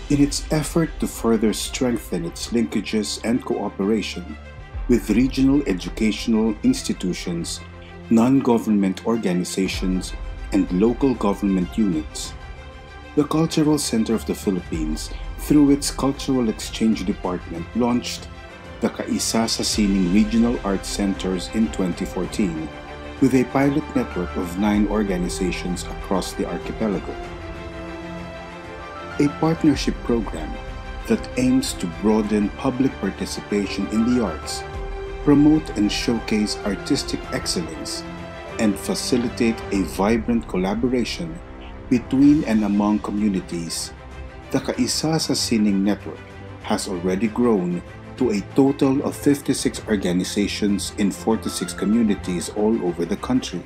In its effort to further strengthen its linkages and cooperation with regional educational institutions, non-government organizations, and local government units, the Cultural Center of the Philippines, through its Cultural Exchange Department, launched the Kaisa Sining Regional Arts Centers in 2014 with a pilot network of 9 organizations across the archipelago. A partnership program that aims to broaden public participation in the arts, promote and showcase artistic excellence, and facilitate a vibrant collaboration between and among communities. The Kaisa Sining Network has already grown to a total of 56 organizations in 46 communities all over the country,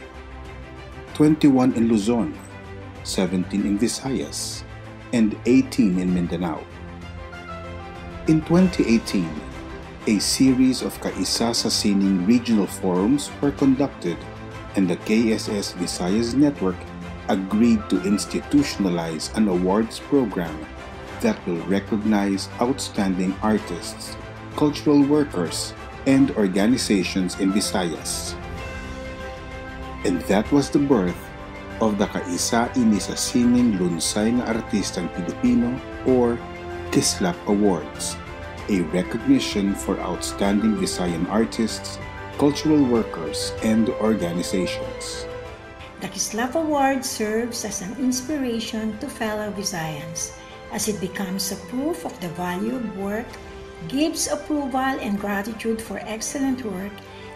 21 in Luzon, 17 in Visayas, and 18 in Mindanao. In 2018, a series of Kaisa Sining regional forums were conducted, and the KSS Visayas Network agreed to institutionalize an awards program that will recognize outstanding artists, cultural workers, and organizations in Visayas. And that was the birth of the Kaisa Ini sa Sining Lunsay na Artistang Pilipino or KSSLAP Awards, a recognition for outstanding Visayan artists, cultural workers, and organizations. The KSSLAP Award serves as an inspiration to fellow Visayans as it becomes a proof of the value of work, gives approval and gratitude for excellent work,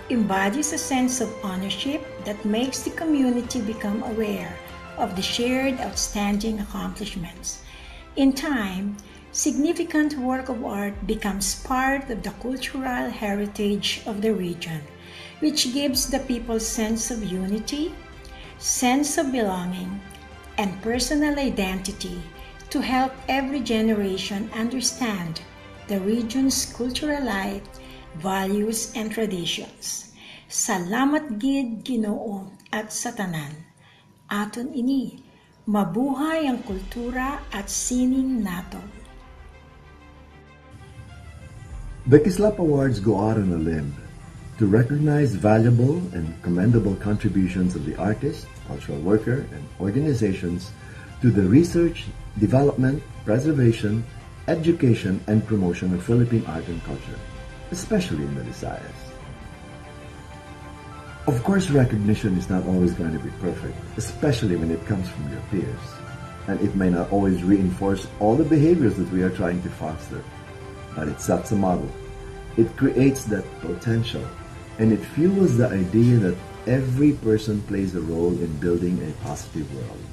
embodies a sense of ownership that makes the community become aware of the shared outstanding accomplishments. In time, significant work of art becomes part of the cultural heritage of the region, which gives the people sense of unity, sense of belonging, and personal identity to help every generation understand the region's cultural life, values, and traditions. Salamat gid Ginoo at sa tanan. Aton ini, mabuhay ang kultura at sining naton. The KSSLAP Awards go out on a limb to recognize valuable and commendable contributions of the artist, cultural worker, and organizations to the research, development, preservation, education, and promotion of Philippine art and culture, especially in the Visayas. Of course, recognition is not always going to be perfect, especially when it comes from your peers, and it may not always reinforce all the behaviors that we are trying to foster, but it sets a model. It creates that potential, and it fuels the idea that every person plays a role in building a positive world.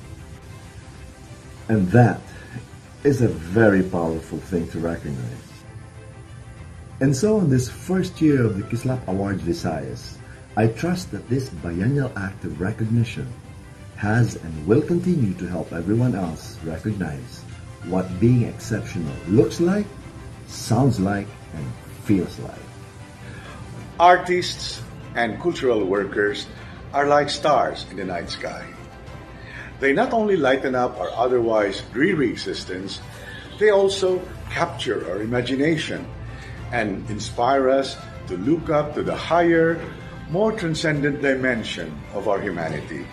And that is a very powerful thing to recognize. And so in this first year of the KSSLAP Awards Visayas, I trust that this biennial act of recognition has and will continue to help everyone else recognize what being exceptional looks like, sounds like, and feels like. Artists and cultural workers are like stars in the night sky. They not only lighten up our otherwise dreary existence, they also capture our imagination and inspire us to look up to the higher, more transcendent dimension of our humanity.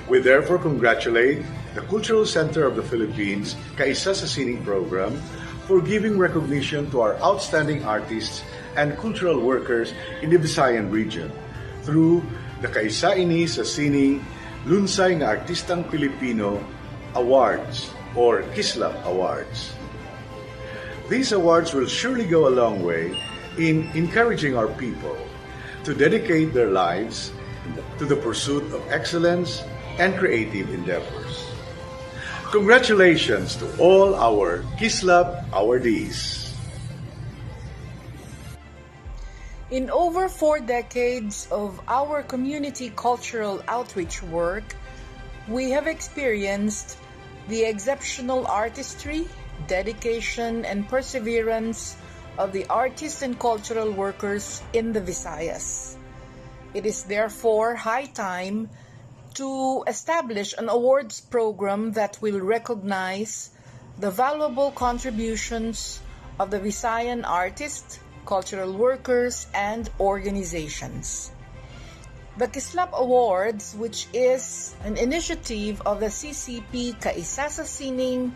We therefore congratulate the Cultural Center of the Philippines Kaisa Sining program for giving recognition to our outstanding artists and cultural workers in the Visayan region through the Kaisa Ini sa Sining Lunsay na Artistang Pilipino Awards or KSSLAP Awards. These awards will surely go a long way in encouraging our people to dedicate their lives to the pursuit of excellence and creative endeavors. Congratulations to all our KSSLAP awardees. In over 4 decades of our community cultural outreach work, we have experienced the exceptional artistry, dedication, and perseverance of the artists and cultural workers in the Visayas. It is therefore high time to establish an awards program that will recognize the valuable contributions of the Visayan artists, cultural workers, and organizations. The KSSLAP Awards, which is an initiative of the CCP Kaisa Sining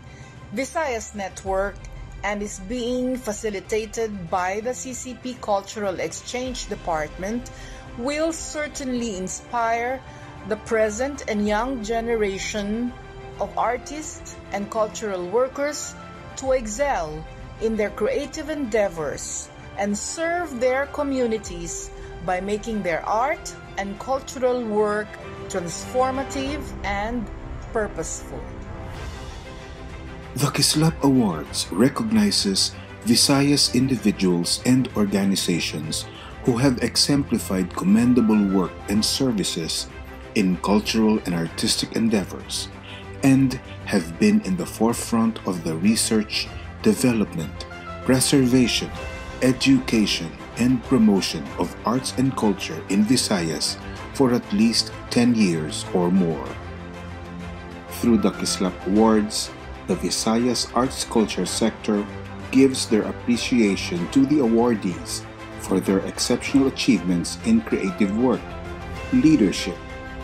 Visayas Network and is being facilitated by the CCP Cultural Exchange Department, will certainly inspire the present and young generation of artists and cultural workers to excel in their creative endeavors and serve their communities by making their art and cultural work transformative and purposeful. The KSSLAP Awards recognizes Visayas individuals and organizations who have exemplified commendable work and services in cultural and artistic endeavors and have been in the forefront of the research, development, preservation, education, and promotion of arts and culture in Visayas for at least 10 years or more. Through the KSSLAP Awards, the Visayas arts culture sector gives their appreciation to the awardees for their exceptional achievements in creative work, leadership,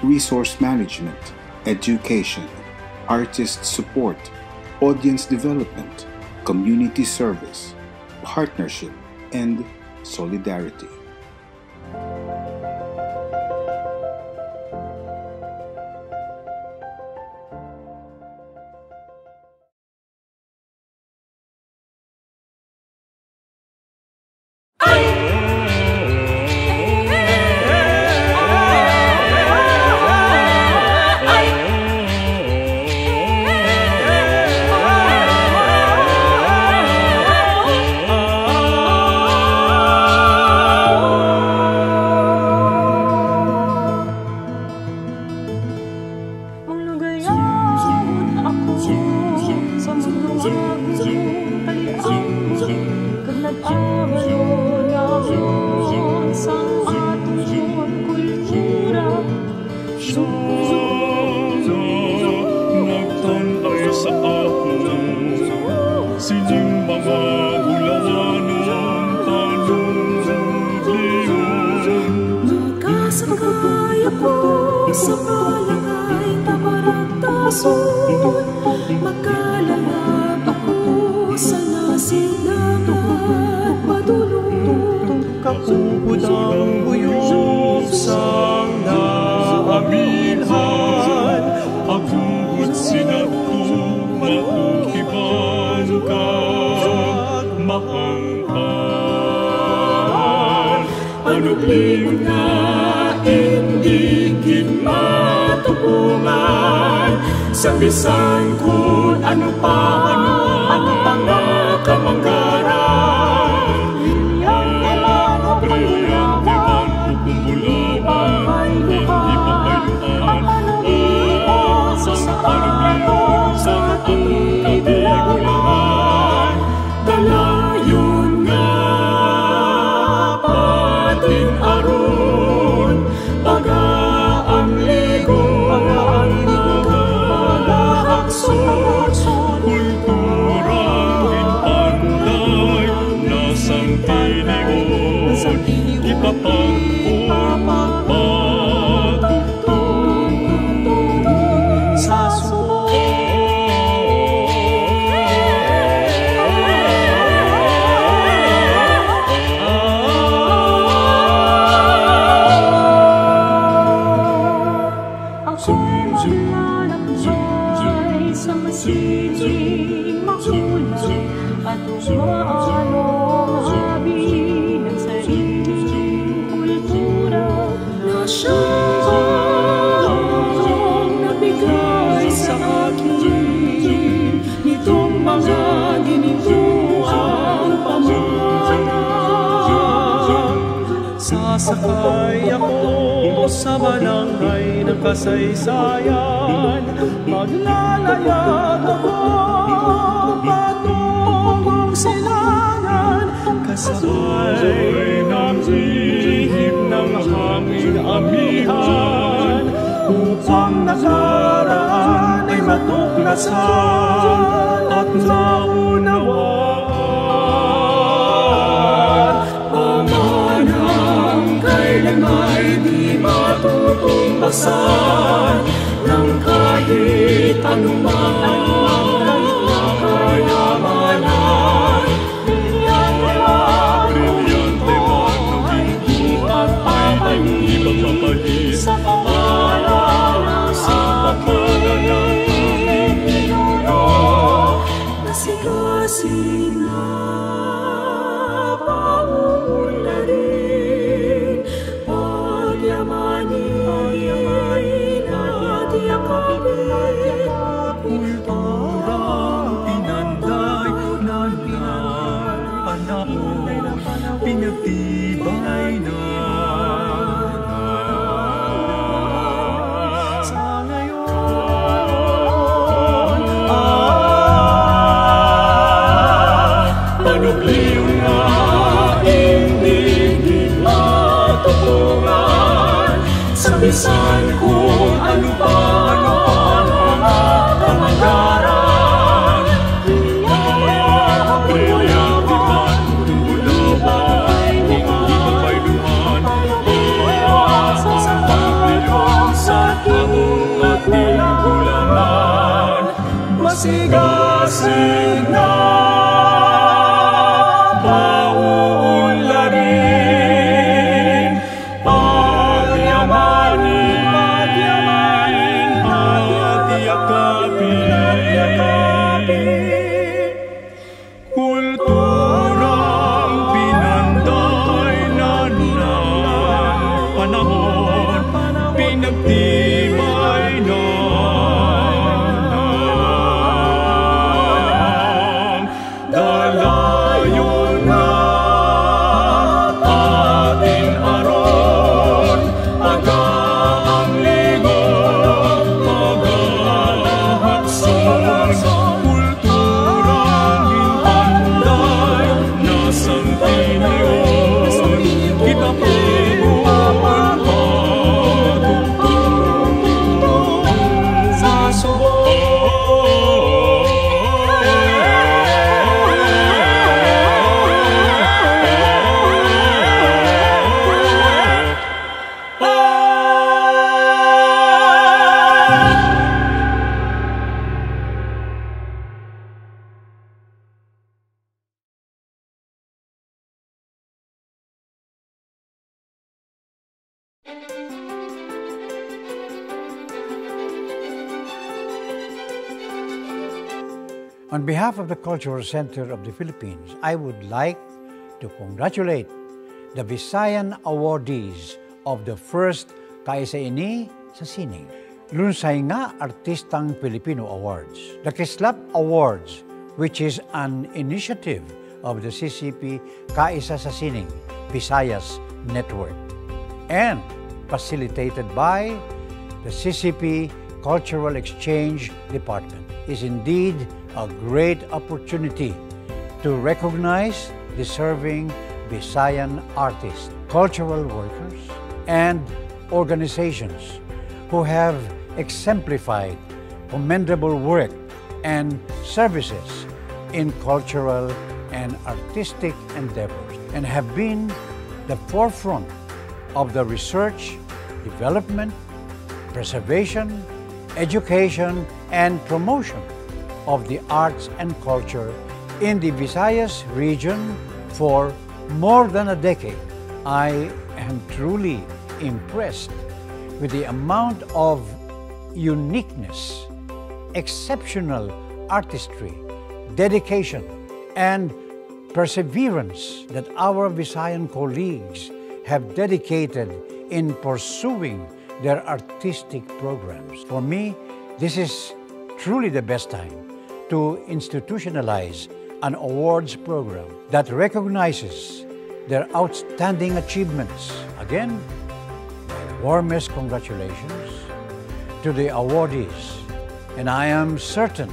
resource management, education, artist support, audience development, community service, partnership, and solidarity. Sa bisan kung ano pa nga kamanggaran, brilyante man pupumulaman, hindi papayuan, sa panagliyon sa atong kabigulangan, dalayon nga patin aron, pag-aang ligo, kulturang hinpanday nasang tinigon ipapagpapatutong sa suot. Sa masining makulay at umaanong habi ng sariling kultura na siyang nabigay sa akin nitong mga ginintuang pamahalaan. Sasakay ako sa barangay ng kasaysayan, maglalayag ako patungong silangan, kasabay ng ihip ng hangin amihan, upang nakaraan ay matukla darasal at naunawaan. Pamanang kailan ay di matutumbasan ng kahit anumang kayamanan. Brilyante man o hindi ay hindi magpapalit sa pamahalaan ng aming pinuno. Nasigasig na paunlarin, pagyamanin at yakapin, kulturang pinanday ng panahon, pinagtibay na sa ngayon. Panubliw na hindi matutungan sa bisan kung ano pa ang kamagaran. Brilyante man tulabay, hindi mapailuhan sa pagbilog sa taong ating gulanan. Masigasig na paunlarin, pagyamanin at yakapin, kulturang pinanday na ng panahon, pinagtibay na dalayon na atin aron, agaang lingog, pag-ahakson, kulturang hinanday na santinyon, ipapabuhan patutong sa subok. On behalf of the Cultural Center of the Philippines, I would like to congratulate the Visayan awardees of the first Kaisa Ini sa Sining. Lunsay nga Artistang Pilipino Awards. The KSSLAP Awards, which is an initiative of the CCP Kaisa sa Sining Visayas Network and facilitated by the CCP Cultural Exchange Department, is indeed a great opportunity to recognize deserving Visayan artists, cultural workers, and organizations who have exemplified commendable work and services in cultural and artistic endeavors and have been the forefront of the research, development, preservation, education, and promotion of the arts and culture in the Visayas region for more than a decade. I am truly impressed with the amount of uniqueness, exceptional artistry, dedication, and perseverance that our Visayan colleagues have dedicated in pursuing their artistic programs. For me, this is truly the best time to institutionalize an awards program that recognizes their outstanding achievements. Again, my warmest congratulations to the awardees, and I am certain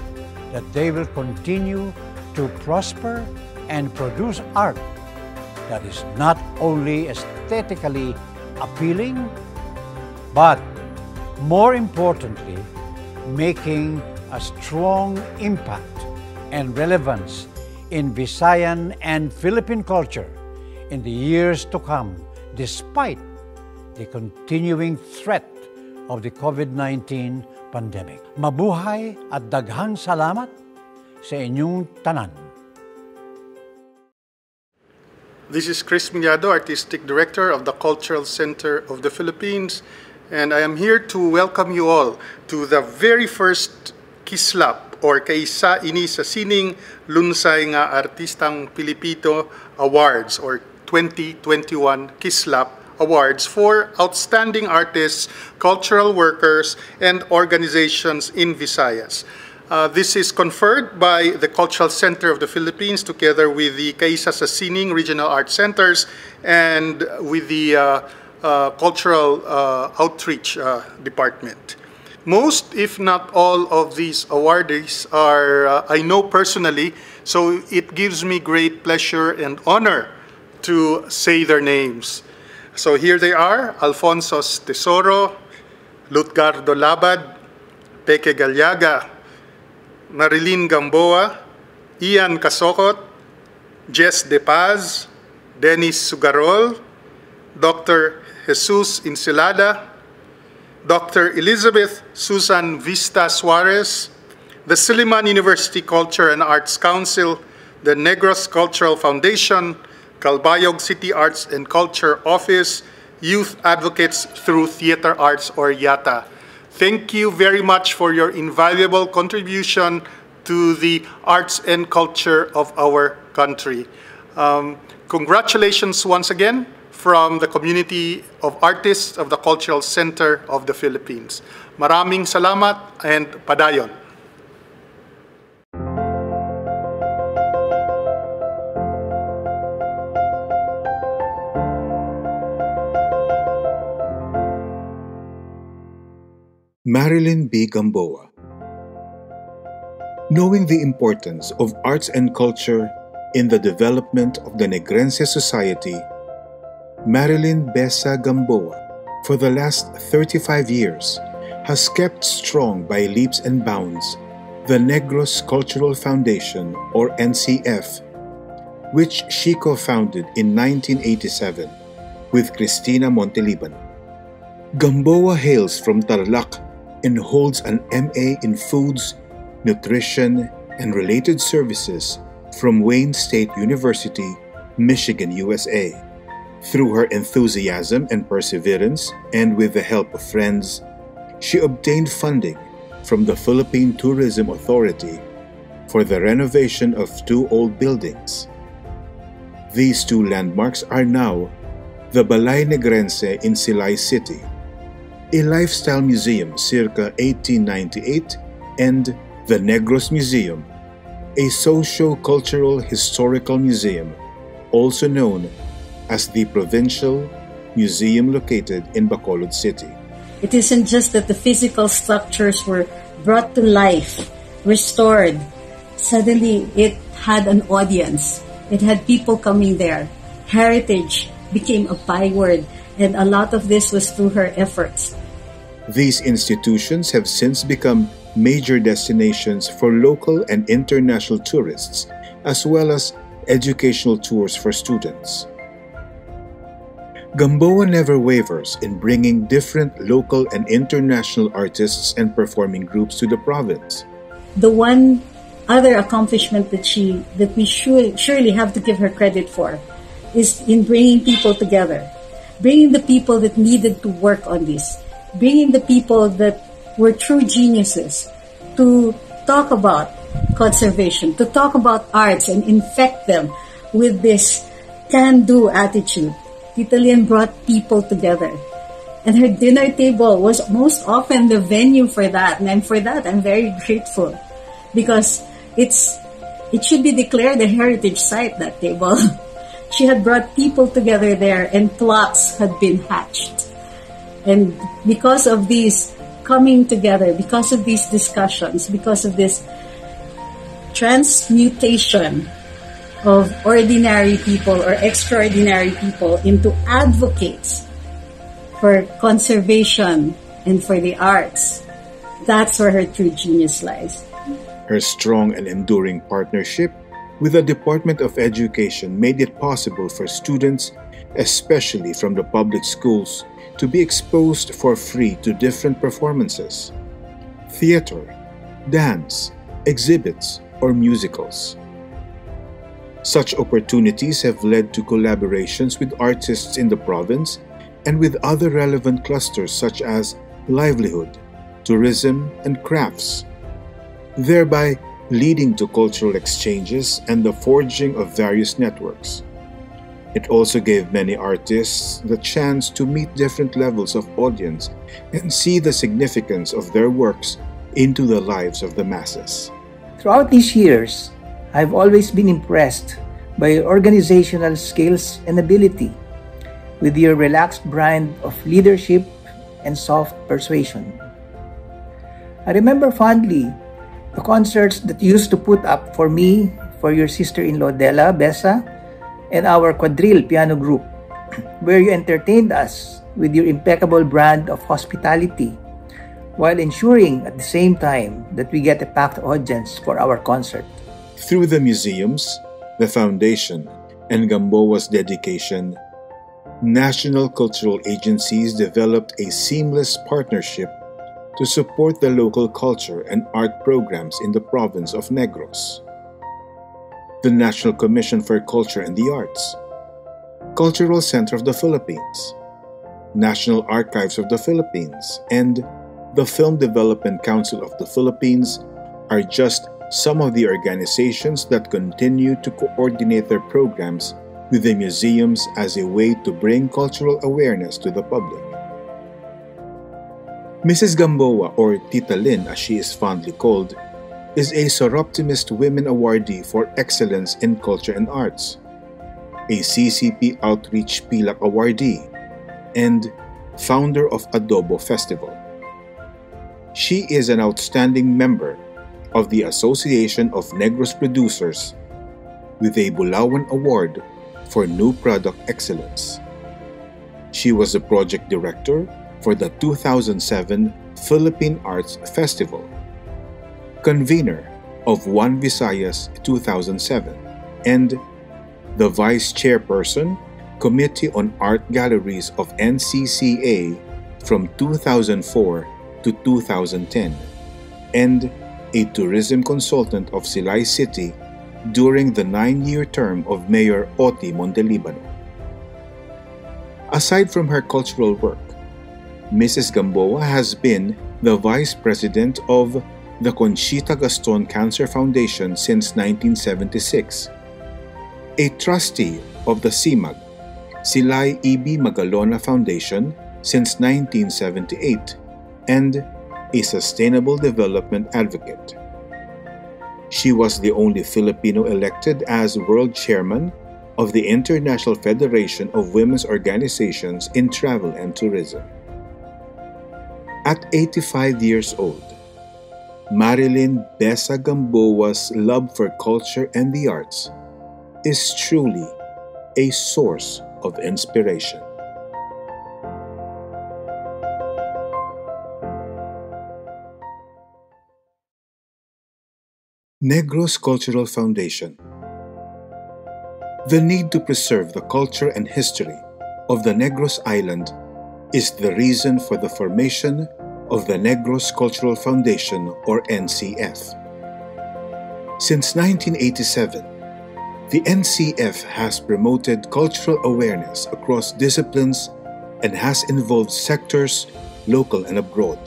that they will continue to prosper and produce art that is not only aesthetically appealing, but more importantly, making a strong impact and relevance in Visayan and Philippine culture in the years to come, despite the continuing threat of the COVID-19 pandemic. Mabuhay at daghang salamat sa inyong tanan. This is Chris Mignado, Artistic Director of the Cultural Center of the Philippines, and I am here to welcome you all to the very first KSLAP or Kaisa Ini sa Sining Lunsay nga Artistang Pilipino Awards or 2021 KSLAP Awards for outstanding artists, cultural workers, and organizations in Visayas. This is conferred by the Cultural Center of the Philippines together with the Kaisa sa Sining Regional Arts Centers and with the Cultural Outreach Department. Most, if not all, of these awardees are I know personally, so it gives me great pleasure and honor to say their names. So here they are: Alphonsus Tesoro, Lutgardo Labad, Peke Galyaga, Marilyn Gamboa, Ian Casocot, Jess De Paz, Dennis Sugarol, Dr. Jesus Insilada, Dr. Elizabeth Susan Vista Suarez, the Silliman University Culture and Arts Council, the Negros Cultural Foundation, Calbayog City Arts and Culture Office, Youth Advocates Through Theater Arts or YATA. Thank you very much for your invaluable contribution to the arts and culture of our country. Congratulations once again from the community of artists of the Cultural Center of the Philippines. Maraming salamat and padayon. Marilyn B. Gamboa. Knowing the importance of arts and culture in the development of the Negrense society, Marilyn Besa Gamboa, for the last 35 years, has kept strong by leaps and bounds the Negros Cultural Foundation, or NCF, which she co-founded in 1987 with Cristina Monteliban. Gamboa hails from Tarlac and holds an MA in Foods, Nutrition, and Related Services from Wayne State University, Michigan, USA. Through her enthusiasm and perseverance, and with the help of friends, she obtained funding from the Philippine Tourism Authority for the renovation of 2 old buildings. These 2 landmarks are now the Balay Negrense in Silay City, a lifestyle museum circa 1898, and the Negros Museum, a socio-cultural historical museum, also known as the Provincial Museum located in Bacolod City. It isn't just that the physical structures were brought to life, restored. Suddenly, it had an audience. It had people coming there. Heritage became a byword, and a lot of this was through her efforts. These institutions have since become major destinations for local and international tourists, as well as educational tours for students. Gamboa never wavers in bringing different local and international artists and performing groups to the province. The one other accomplishment that we surely have to give her credit for is in bringing people together, bringing the people that needed to work on this, bringing the people that were true geniuses to talk about conservation, to talk about arts and infect them with this can-do attitude. Tita Lian brought people together. And her dinner table was most often the venue for that. And for that, I'm very grateful. Because it should be declared a heritage site, that table. She had brought people together there and plots had been hatched. And because of these coming together, because of these discussions, because of this transmutation of ordinary people or extraordinary people into advocates for conservation and for the arts, That's where her true genius lies. Her strong and enduring partnership with the Department of Education made it possible for students, especially from the public schools, to be exposed for free to different performances, theater, dance, exhibits, or musicals. Such opportunities have led to collaborations with artists in the province and with other relevant clusters such as livelihood, tourism, and crafts, thereby leading to cultural exchanges and the forging of various networks. It also gave many artists the chance to meet different levels of audience and see the significance of their works into the lives of the masses. Throughout these years, I've always been impressed by your organizational skills and ability, with your relaxed brand of leadership and soft persuasion. I remember fondly the concerts that you used to put up for me, for your sister-in-law Della, Bessa, and our quadrille piano group, where you entertained us with your impeccable brand of hospitality, while ensuring at the same time that we get a packed audience for our concert. Through the museums, the foundation, and Gamboa's dedication, national cultural agencies developed a seamless partnership to support the local culture and art programs in the province of Negros. The National Commission for Culture and the Arts, Cultural Center of the Philippines, National Archives of the Philippines, and the Film Development Council of the Philippines are just some of the organizations that continue to coordinate their programs with the museums as a way to bring cultural awareness to the public. Mrs. Gamboa, or Tita Lynn as she is fondly called, is a Soroptimist Women Awardee for Excellence in Culture and Arts, a CCP Outreach PILAC Awardee, and founder of Adobo Festival. She is an outstanding member of the Association of Negros Producers with a Bulawan Award for New Product Excellence. She was the project director for the 2007 Philippine Arts Festival, convener of One Visayas 2007, and the vice chairperson, Committee on Art Galleries of NCCA from 2004 to 2010, and a tourism consultant of Silay City during the 9-year term of Mayor Oti Montelibano. Aside from her cultural work, Mrs. Gamboa has been the vice president of the Conchita Gaston Cancer Foundation since 1976, a trustee of the SIMAG, Silay E.B. Magalona Foundation since 1978, and a sustainable development advocate. She was the only Filipino elected as world chairman of the International Federation of Women's Organizations in Travel and Tourism. At 85 years old, Marilyn Bessa Gamboa's love for culture and the arts is truly a source of inspiration. Negros Cultural Foundation. The need to preserve the culture and history of the Negros Island is the reason for the formation of the Negros Cultural Foundation, or NCF. Since 1987, the NCF has promoted cultural awareness across disciplines and has involved sectors, local and abroad.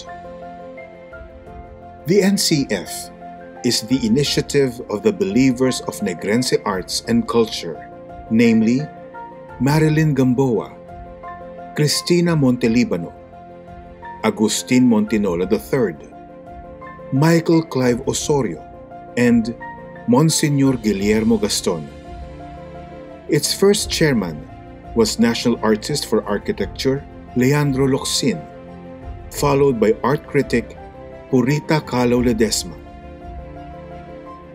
The NCF is the initiative of the believers of Negrense arts and culture, namely Marilyn Gamboa, Cristina Montelibano, Agustin Montinola III, Michael Clive Osorio, and Monsignor Guillermo Gaston. Its first chairman was National Artist for Architecture Leandro Locsin, followed by art critic Purita Calo Ledesma.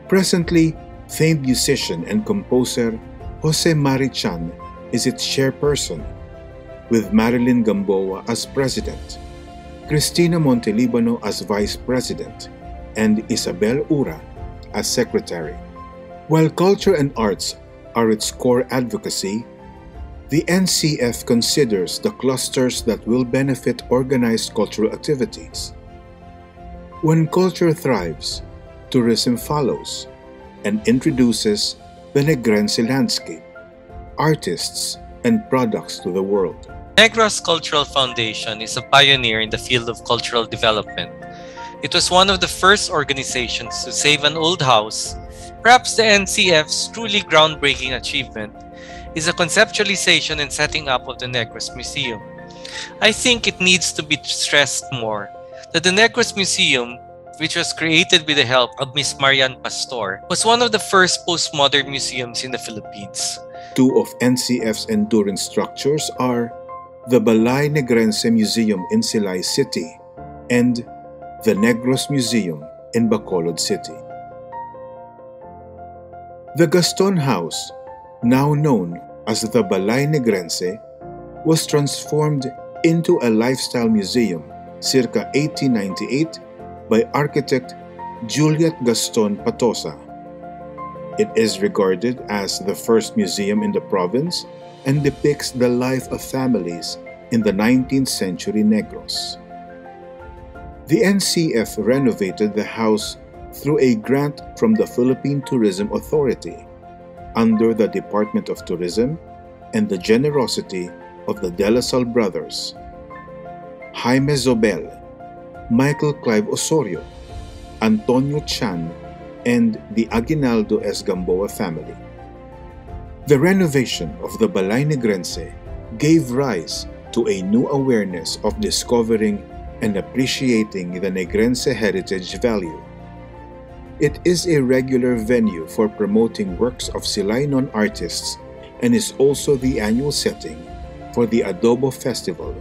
Presently, famed musician and composer Jose Marichan is its chairperson, with Marilyn Gamboa as president. Cristina Montelibano as Vice President, and Isabel Ura as Secretary. While culture and arts are its core advocacy, the NCF considers the clusters that will benefit organized cultural activities. When culture thrives, tourism follows and introduces the Negrense landscape, artists, and products to the world. Negros Cultural Foundation is a pioneer in the field of cultural development. It was one of the first organizations to save an old house. Perhaps the NCF's truly groundbreaking achievement is the conceptualization and setting up of the Negros Museum. I think it needs to be stressed more that the Negros Museum, which was created with the help of Ms. Marian Pastor, was one of the first postmodern museums in the Philippines. Two of NCF's endurance structures are the Balay Negrense Museum in Silay City and the Negros Museum in Bacolod City. The Gaston House, now known as the Balay Negrense, was transformed into a lifestyle museum circa 1898 by architect Juliet Gaston Patosa. It is regarded as the first museum in the province and depicts the life of families in the 19th century Negros. The NCF renovated the house through a grant from the Philippine Tourism Authority under the Department of Tourism and the generosity of the De La Salle brothers, Jaime Zobel, Michael Clive Osorio, Antonio Chan, and the Aguinaldo S. Gamboa family. The renovation of the Balay Negrense gave rise to a new awareness of discovering and appreciating the Negrense heritage value. It is a regular venue for promoting works of Silaynon artists and is also the annual setting for the Adobo Festival,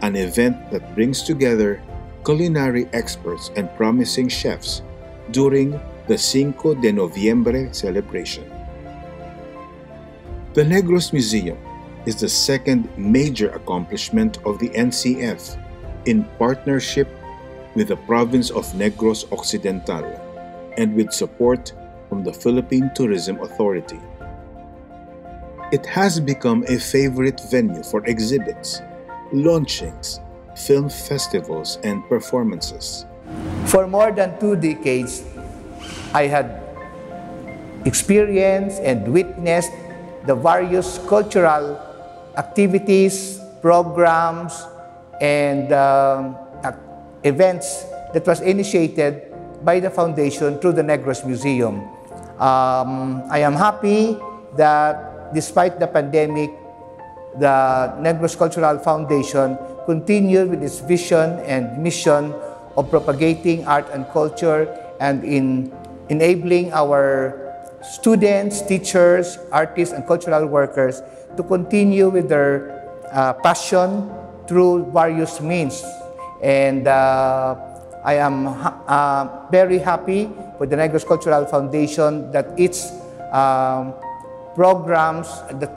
an event that brings together culinary experts and promising chefs during the 5 de Noviembre celebration. The Negros Museum is the second major accomplishment of the NCF in partnership with the province of Negros Occidental and with support from the Philippine Tourism Authority. It has become a favorite venue for exhibits, launchings, film festivals, and performances. For more than 2 decades, I had experienced and witnessed the various cultural activities, programs, and events that was initiated by the foundation through the Negros Museum. I am happy that despite the pandemic, the Negros Cultural Foundation continued with its vision and mission of propagating art and culture and in enabling our students, teachers, artists, and cultural workers to continue with their passion through various means. And I am very happy for the Negros Cultural Foundation that its programs that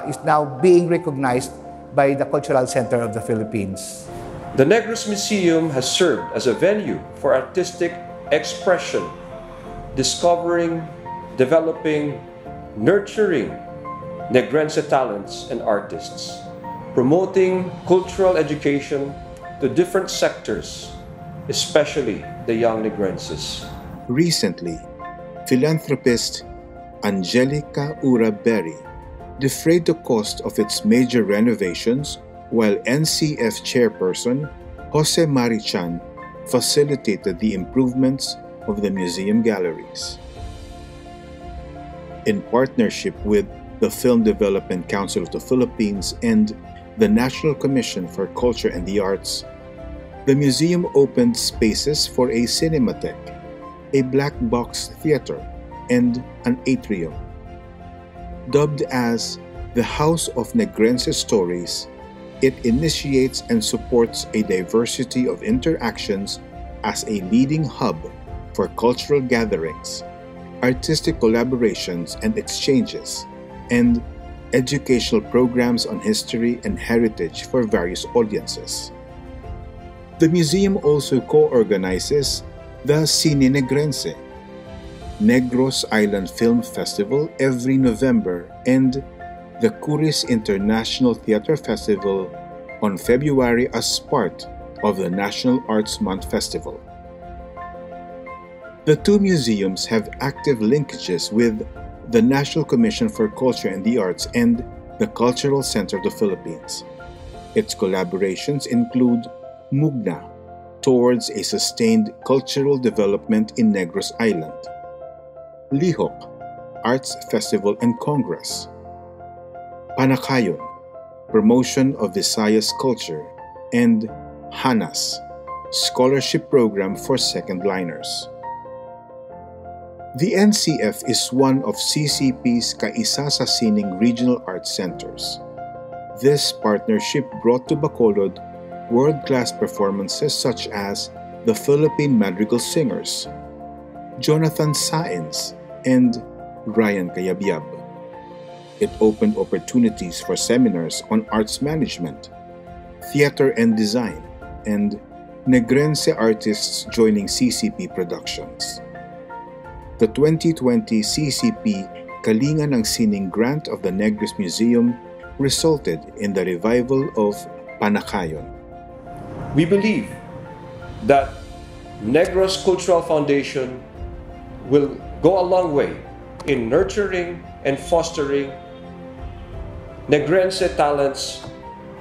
is now being recognized by the Cultural Center of the Philippines. The Negros Museum has served as a venue for artistic expression, discovering, developing, nurturing Negrense talents and artists, promoting cultural education to different sectors, especially the young Negrenses. Recently, philanthropist Angelica Ura Berry defrayed the cost of its major renovations, while NCF chairperson Jose Marichan facilitated the improvements of the museum galleries. In partnership with the Film Development Council of the Philippines and the National Commission for Culture and the Arts, the museum opened spaces for a cinematheque, a black box theater, and an atrium. Dubbed as the House of Negrense Stories, it initiates and supports a diversity of interactions as a leading hub for cultural gatherings, artistic collaborations and exchanges, and educational programs on history and heritage for various audiences. The museum also co-organizes the Cine Negrense, Negros Island Film Festival every November, and the Curis International Theatre Festival on February as part of the National Arts Month Festival. The two museums have active linkages with the National Commission for Culture and the Arts and the Cultural Center of the Philippines. Its collaborations include Mugna, towards a sustained cultural development in Negros Island, Lihok, Arts Festival and Congress, Panakayon, promotion of Visayas culture, and Hanas, scholarship program for second-liners. The NCF is one of CCP's Kaisa Ini regional arts centers. This partnership brought to Bacolod world-class performances such as the Philippine Madrigal Singers, Jonathan Saenz, and Ryan Cayabyab. It opened opportunities for seminars on arts management, theater and design, and Negrense artists joining CCP productions. The 2020 CCP Kalinga ng Sining grant of the Negros Museum resulted in the revival of Panakayon. We believe that Negros Cultural Foundation will go a long way in nurturing and fostering Negrense talents,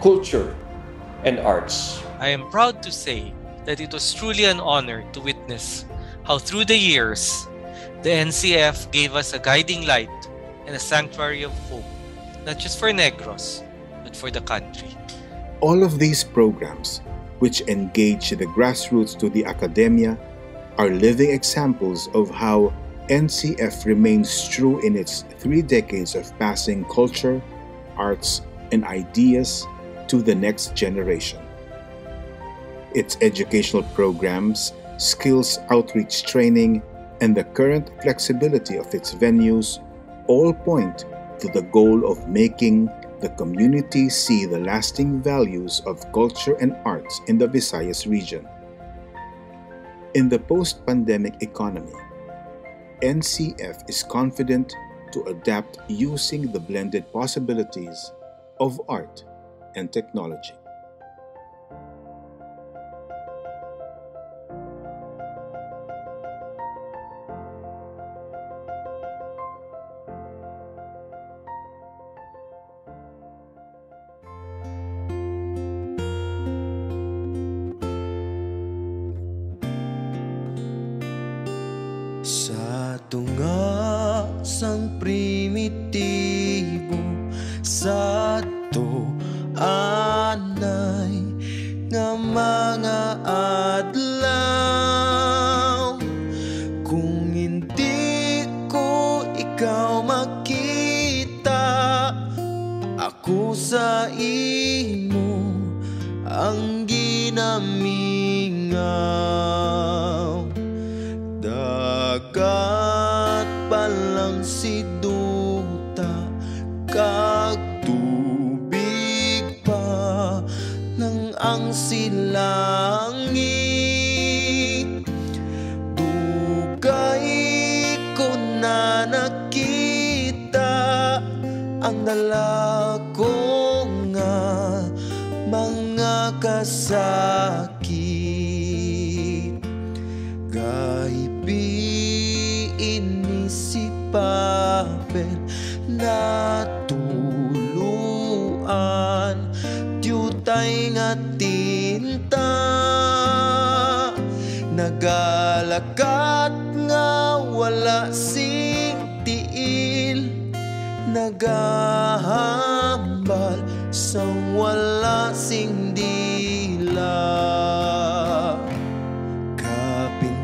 culture, and arts. I am proud to say that it was truly an honor to witness how through the years, the NCF gave us a guiding light and a sanctuary of hope, not just for Negros, but for the country. All of these programs, which engage the grassroots to the academia, are living examples of how NCF remains true in its 3 decades of passing culture, arts, and ideas to the next generation. Its educational programs, skills outreach training, and the current flexibility of its venues all point to the goal of making the community see the lasting values of culture and arts in the Visayas region. In the post-pandemic economy, NCF is confident to adapt using the blended possibilities of art and technology. Sa tunga sang primitibo sa to anay nga mga adlaw, kung hindi ko ikaw makita, ako sa imo ang ginamingaw. Dagat palang si duta, kag tubig pa ng ang silangit. Dugay ko na nakita ang dalako nga mga kasakit. Ini si papel na tuluan, tiyutay nga tinta, nagalakat nga wala sing tiil, nagahambal sa wala sing dila.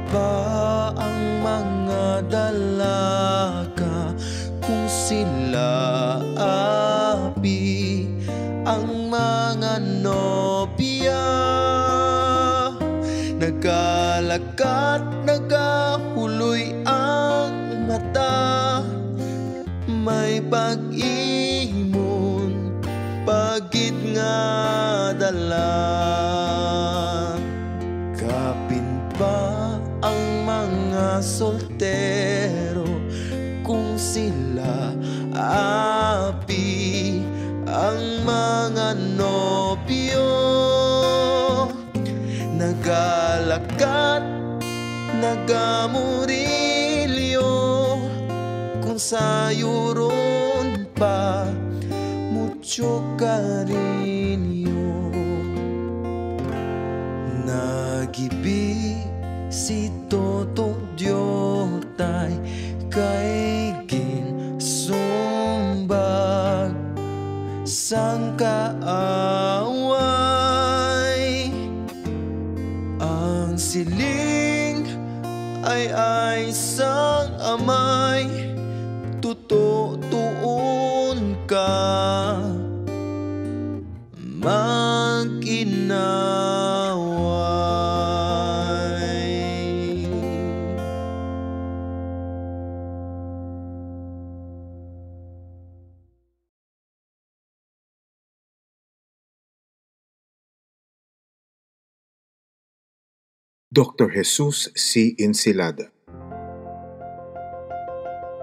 Pa ang mga dalaga kung sila api, ang mga nobya nagalakat, nagahuloy ang mata, may pag-imon pagit nga dala. Hanapin pa ang mga soltero kung sila api ang mga nobyo. Nagalakat, nagamurilyo, kung sayuron pa mucho cariño. Nagibi si Toto Diotay kay ginsumbag sang kaaway. Ang siling ay sang amay, tutuon ka mag-inaway. Dr. Jesus C. Insilada.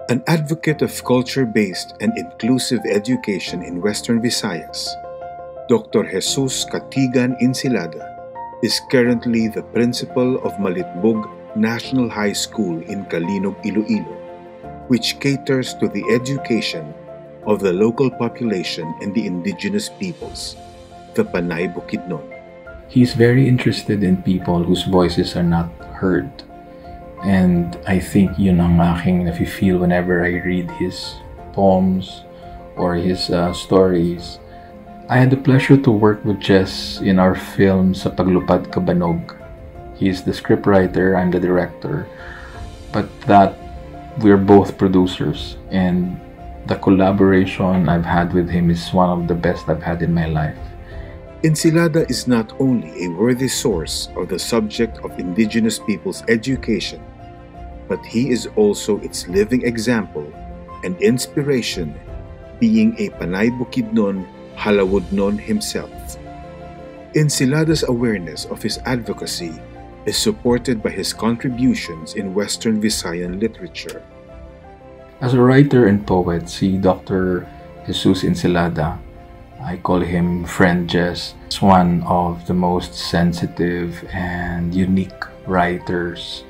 An advocate of culture-based and inclusive education in Western Visayas, Dr. Jesus Katigan Insilada is currently the principal of Malitbog National High School in Calinog-Iloilo, which caters to the education of the local population and the indigenous peoples, the Panay Bukidnon. He's very interested in people whose voices are not heard. And I think yun ang aking nafe-feel whenever I read his poems or his stories. I had the pleasure to work with Jess in our film Sa Paglupad Kabanog. He's the scriptwriter, I'm the director. But that we're both producers, and the collaboration I've had with him is one of the best I've had in my life. Insilada is not only a worthy source of the subject of indigenous people's education, but he is also its living example and inspiration, being a Panay Bukidnon Halawudnon himself. Insilada's awareness of his advocacy is supported by his contributions in Western Visayan literature. As a writer and poet, si Dr. Jesus Insilada, I call him Friend Jess, is one of the most sensitive and unique writers,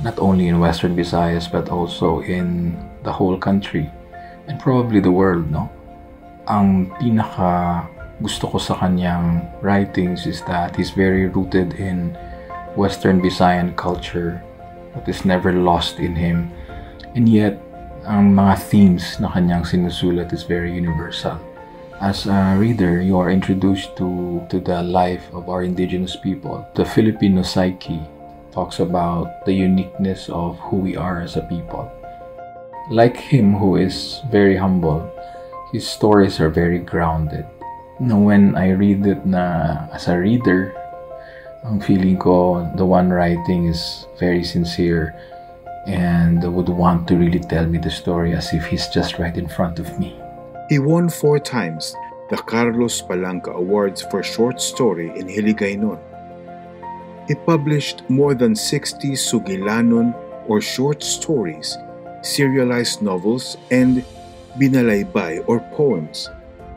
not only in Western Visayas but also in the whole country and probably the world, no? Ang pinaka gusto ko sa kanyang writings is that he's very rooted in Western Visayan culture that is never lost in him, and yet ang mga themes na kanyang sinusulat is very universal. As a reader, you are introduced to the life of our indigenous people. The Filipino psyche talks about the uniqueness of who we are as a people. Like him, who is very humble, his stories are very grounded. When I read it as a reader, ang feeling ko the one writing is very sincere and would want to really tell me the story as if he's just right in front of me. He won 4 times the Carlos Palanca Awards for short story in Hiligaynon. He published more than 60 Sugilanon or short stories, serialized novels, and binalaybay or poems,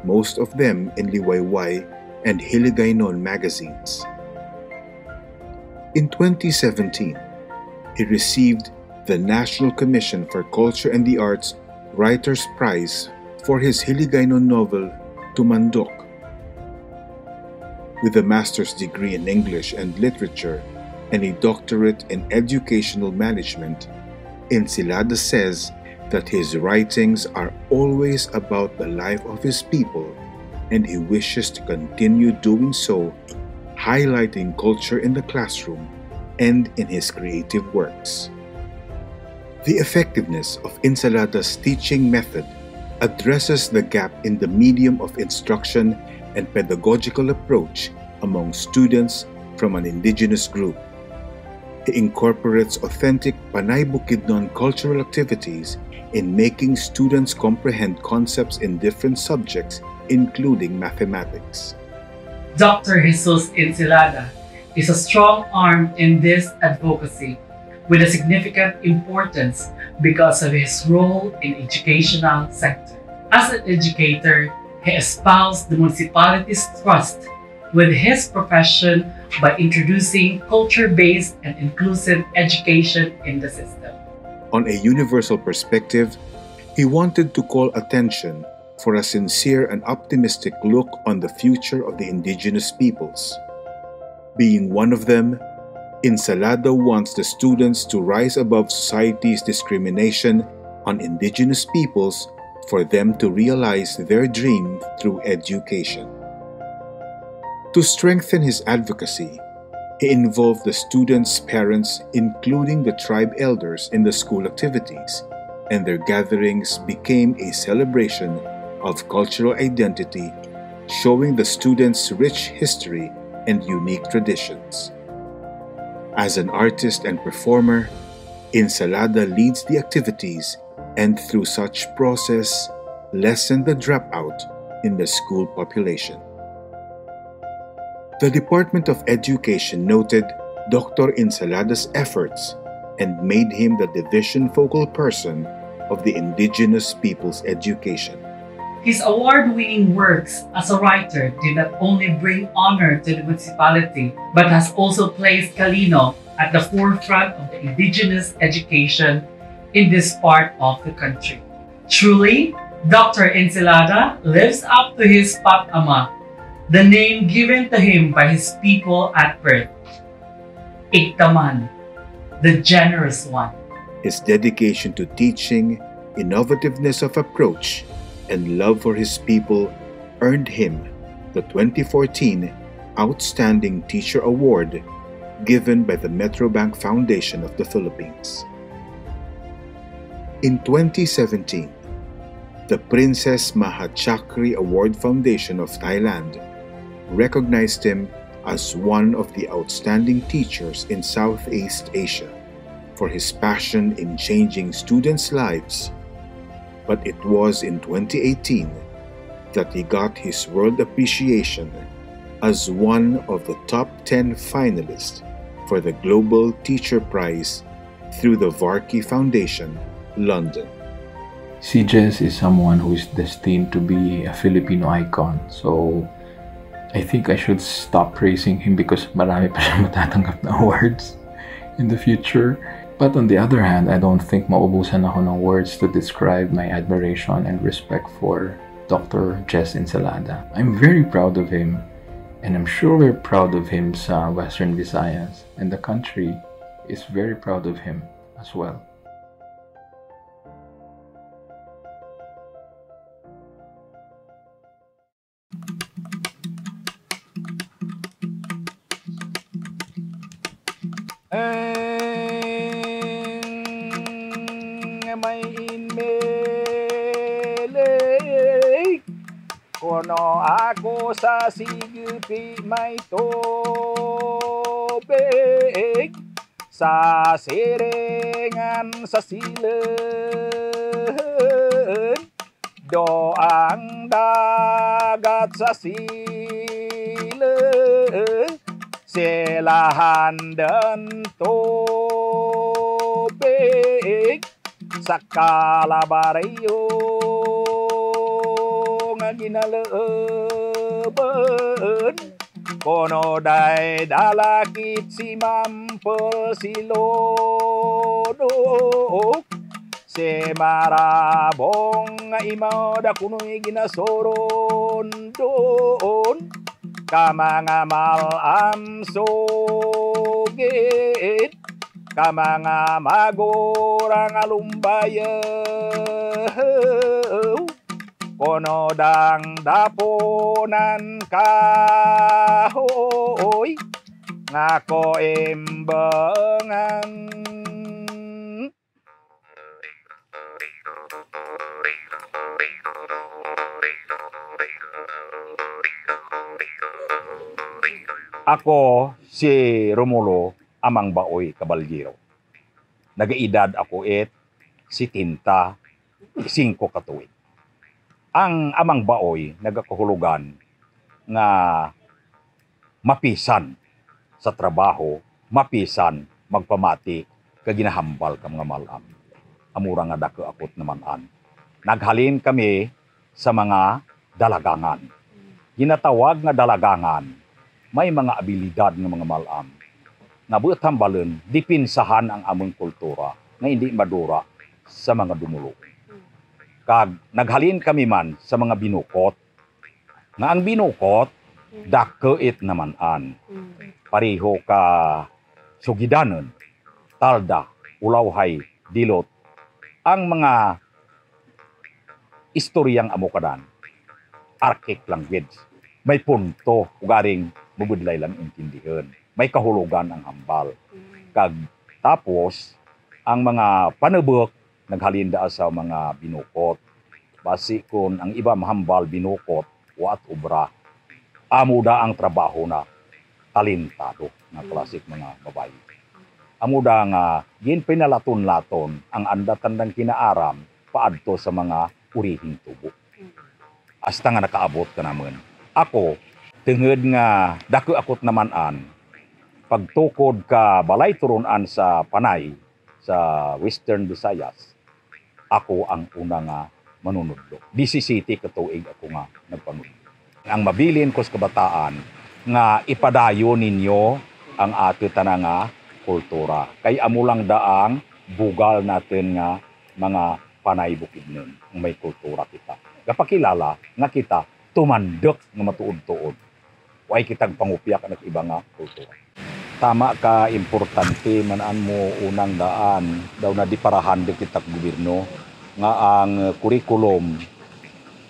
most of them in Liwayway and Hiligaynon magazines. In 2017, he received the National Commission for Culture and the Arts Writers' Prize for his Hiligaynon novel, Tumandok. With a master's degree in English and Literature and a doctorate in Educational Management, Insilada says that his writings are always about the life of his people, and he wishes to continue doing so, highlighting culture in the classroom and in his creative works. The effectiveness of Insilada's teaching method addresses the gap in the medium of instruction and pedagogical approach among students from an indigenous group. He incorporates authentic Panay Bukidnon cultural activities in making students comprehend concepts in different subjects, including mathematics. Dr. Jesus Insilada is a strong arm in this advocacy with a significant importance because of his role in educational sector. As an educator, he espoused the municipality's trust with his profession by introducing culture-based and inclusive education in the system. On a universal perspective, he wanted to call attention for a sincere and optimistic look on the future of the indigenous peoples. Being one of them, Insilada wants the students to rise above society's discrimination on indigenous peoples for them to realize their dream through education. To strengthen his advocacy, he involved the students' parents, including the tribe elders, in the school activities, and their gatherings became a celebration of cultural identity, showing the students' rich history and unique traditions. As an artist and performer, Insilada leads the activities and through such process lessen the dropout in the school population. The Department of Education noted Dr. Insilada's efforts and made him the division focal person of the indigenous people's education. His award-winning works as a writer did not only bring honor to the municipality, but has also placed Calinog at the forefront of the indigenous education in this part of the country. Truly, Dr. Insilada lives up to his Patama, the name given to him by his people at birth. Iktaman, the generous one. His dedication to teaching, innovativeness of approach, and love for his people earned him the 2014 Outstanding Teacher Award given by the Metrobank Foundation of the Philippines. In 2017, the Princess Mahachakri Award Foundation of Thailand recognized him as one of the outstanding teachers in Southeast Asia for his passion in changing students' lives. But it was in 2018 that he got his world appreciation as one of the top 10 finalists for the Global Teacher Prize through the Varkey Foundation, London. Si Jess is someone who is destined to be a Filipino icon. So, I think I should stop praising him because marami pa siya matatanggap na awards in the future. But on the other hand, I don't think maubusan ako ng words to describe my admiration and respect for Dr. Jess Insilada. I'm very proud of him, and I'm sure we're proud of him sa Western Visayas, and the country is very proud of him as well. May inmelik kono ako sa sigipi may tubig sa siringan sa silen do ang dagat sa silen silahan dan tubig sa kalabaryo nga ginalaban kono day dalakit si mampel si lodok si marabong nga imaw da kuno'y ginasoron doon ka mga malam sugit ka mga magurang alumbayaw kono dang dapunan kahoy ngako imbangan Ako si Romulo Amang Baoy Caballero. Nagaedad ako si Tinta 5 katuig. Ang Amang Baoy nagakahulugan nga mapisan sa trabaho, mapisan, magpamati, kaginahambal ka mga malam. Amura nga dako akot namanan. Naghalin kami sa mga dalagangan. Ginatawag nga dalagangan, may mga abilidad ng mga malam. Nabuot hambalon, dipinsahan ang among kultura na hindi madura sa mga dumulo. Kag naghalin kami man sa mga binukot, nga ang binukot, dakkeit namanan. Pareho ka sugidanon, talda, ulawhay, dilot. Ang mga istoryang amukadan, archaic language, may punto, ugaring mabudlay lang intindihan. May kahulugan ang hambal. Kag tapos, ang mga panubok, naghalinda sa mga binukot. Basi kung ang iba mahambal binukot, waat ubra, amuda ang trabaho na talentado na klasik mga babae. Amuda nga ginpinalaton-laton ang andatandang kinaaram paadto sa mga urihing tubo. Hasta nga nakaabot ka naman. Ako, tungod nga dako akot namanan, pagtukod ka balay turunan sa Panay, sa Western Visayas, ako ang una nga manunudlo. 17 katuig ako nga nagpanudlo. Ang mabilin ko sa kabataan, nga ipadayo ninyo ang ato nga kultura. Kay amo lang daang bugal natin nga mga Panay bukidnon, may kultura kita. Gapakilala nga kita tumandok nga matuod-tuod. Way kitang pangupyak ang iba nga kultura. Tama ka, importante manan mo unang daan daw na di parahan di kita gobyerno nga ang kurikulum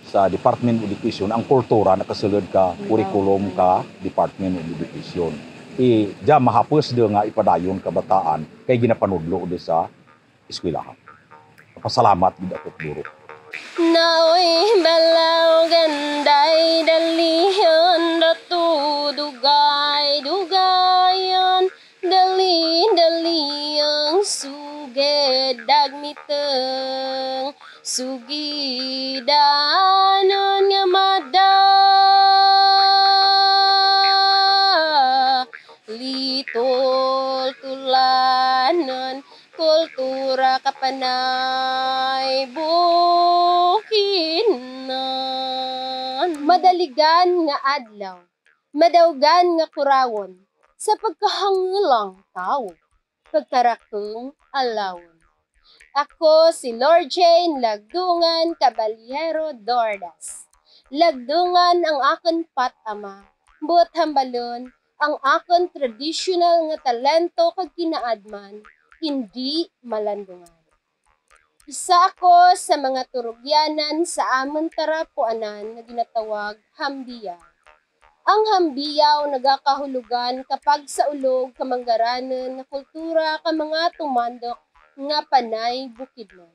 sa Department of Education, ang kultura nakasulod ka kurikulum ka Department of Education. Diya mahapos do nga ipadayon kabataan kay ginapanudlo do sa eskwelahan. Pasalamat gid ako guro. Naoy balaw ganday dalihan ratu dugay-dugayan dali ang suged dagmiteng sugidanon nga mada litol tulanon kultura kapanay bukinan. Madaligan nga adlaw, madawgan nga kurawon, sa pagkahangilang tao, pagkarakong alawon. Ako si Lord Jane Lagdungan Caballero Dordas. Lagdungan ang akon patama, buot hambalon ang akon traditional nga talento kag kinaadman, hindi malandungan. Isa ako sa mga turugyanan sa amon tarapuanan na ginatawag hambiya. Ang hambiyaw nagakahulugan kapag sa ulog kamanggaranan na kultura ka mga tumandok nga panay bukidnon.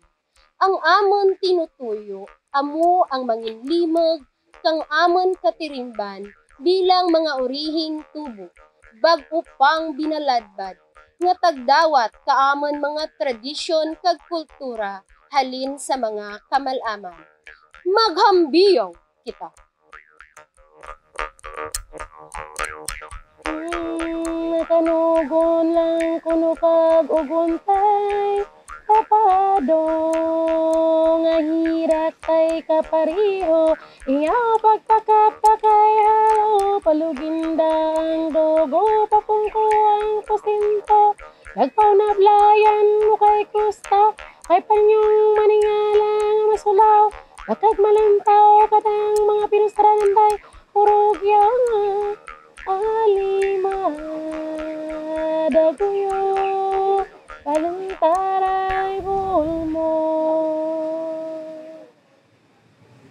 Ang amon tinutuyo, amo ang manginlimog, kang amon katirimban bilang mga urihing tubo, bag-o pang binaladbad, nga tagdawat kaamon mga tradisyon kag kultura halin sa mga kamalaman. Maghambiyaw kita. Nakanugon lang kuno kag uguntay kapado nga hirat kay kapariho iyaw pagpakapakay halo palugindang dugo papungko ang pusinto nagpaw na blayan mo kay kusta kay panyong maningalang masulaw bakag malantaw katang mga pinustarananday hurugyang alimadaguyo paluntaray bulmo.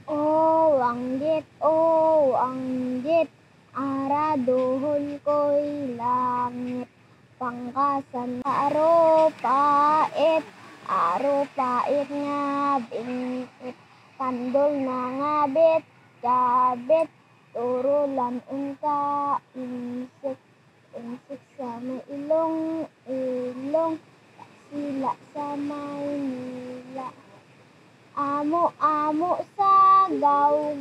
Oh, anggit, araduhon ko'y langit, pangkasan aro pait nga bingit, kandol na nga kabit, turulan unta, insik sa may ilong, sila sa Maynila. Amo sa gaw,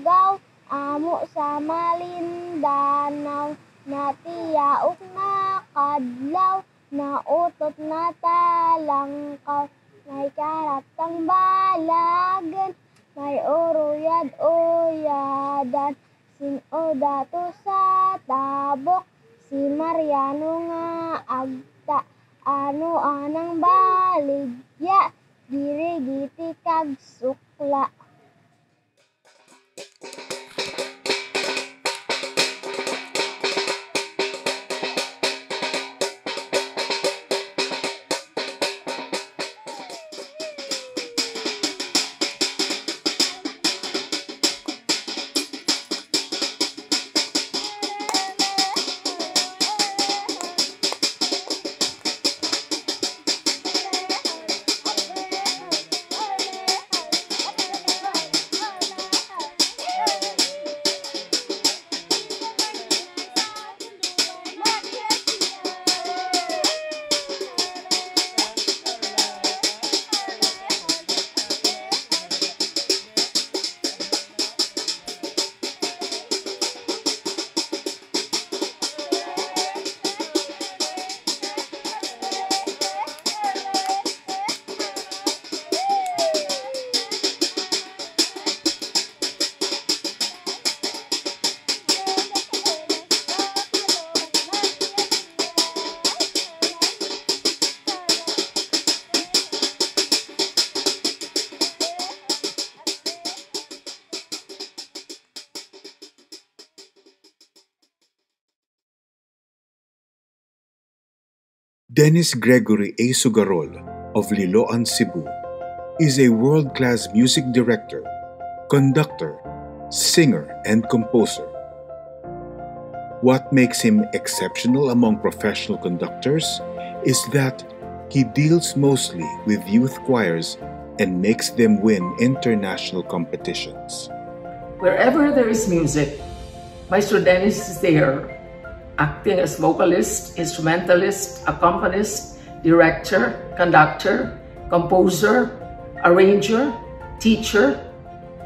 amo sa Malindanao, natiyaok na kadlaw, nautot na talangkaw, may karatang balagan, may uruyad-uyadan, sinodato sa tabok, si Mariano nga agta, ano anang baligya, dirigiti kag sukla. Dennis Gregory Sugarol of Liloan, Cebu, is a world-class music director, conductor, singer, and composer. What makes him exceptional among professional conductors is that he deals mostly with youth choirs and makes them win international competitions. Wherever there is music, Maestro Dennis is there, acting as vocalist, instrumentalist, accompanist, director, conductor, composer, arranger, teacher,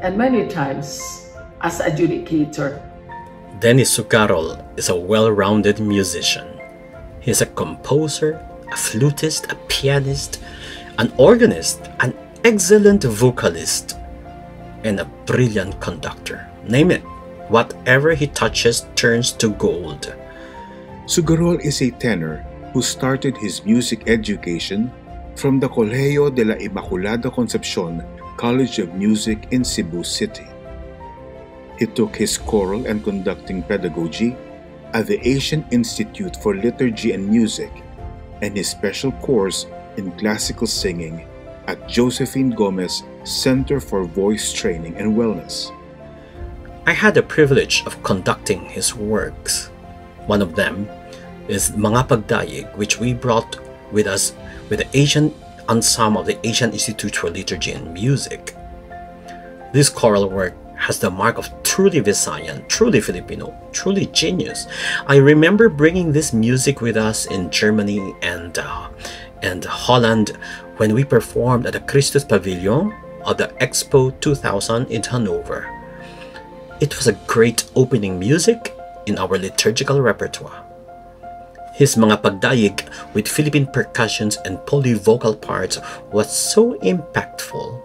and many times as adjudicator. Dennis Sugarol is a well-rounded musician. He is a composer, a flutist, a pianist, an organist, an excellent vocalist, and a brilliant conductor. Name it, whatever he touches turns to gold. Sugarol is a tenor who started his music education from the Colegio de la Inmaculada Concepcion College of Music in Cebu City. He took his choral and conducting pedagogy at the Asian Institute for Liturgy and Music and his special course in classical singing at Josephine Gomez Center for Voice Training and Wellness. I had the privilege of conducting his works. One of them is Mga Pagdayeg, which we brought with us with the Asian ensemble of the Asian Institute for Liturgy and Music. This choral work has the mark of truly Visayan, truly Filipino, truly genius. I remember bringing this music with us in Germany and Holland when we performed at the Christus Pavilion of the Expo 2000 in Hanover. It was a great opening music in our liturgical repertoire. His Mga Pagdayeg with Philippine percussions and polyvocal parts was so impactful.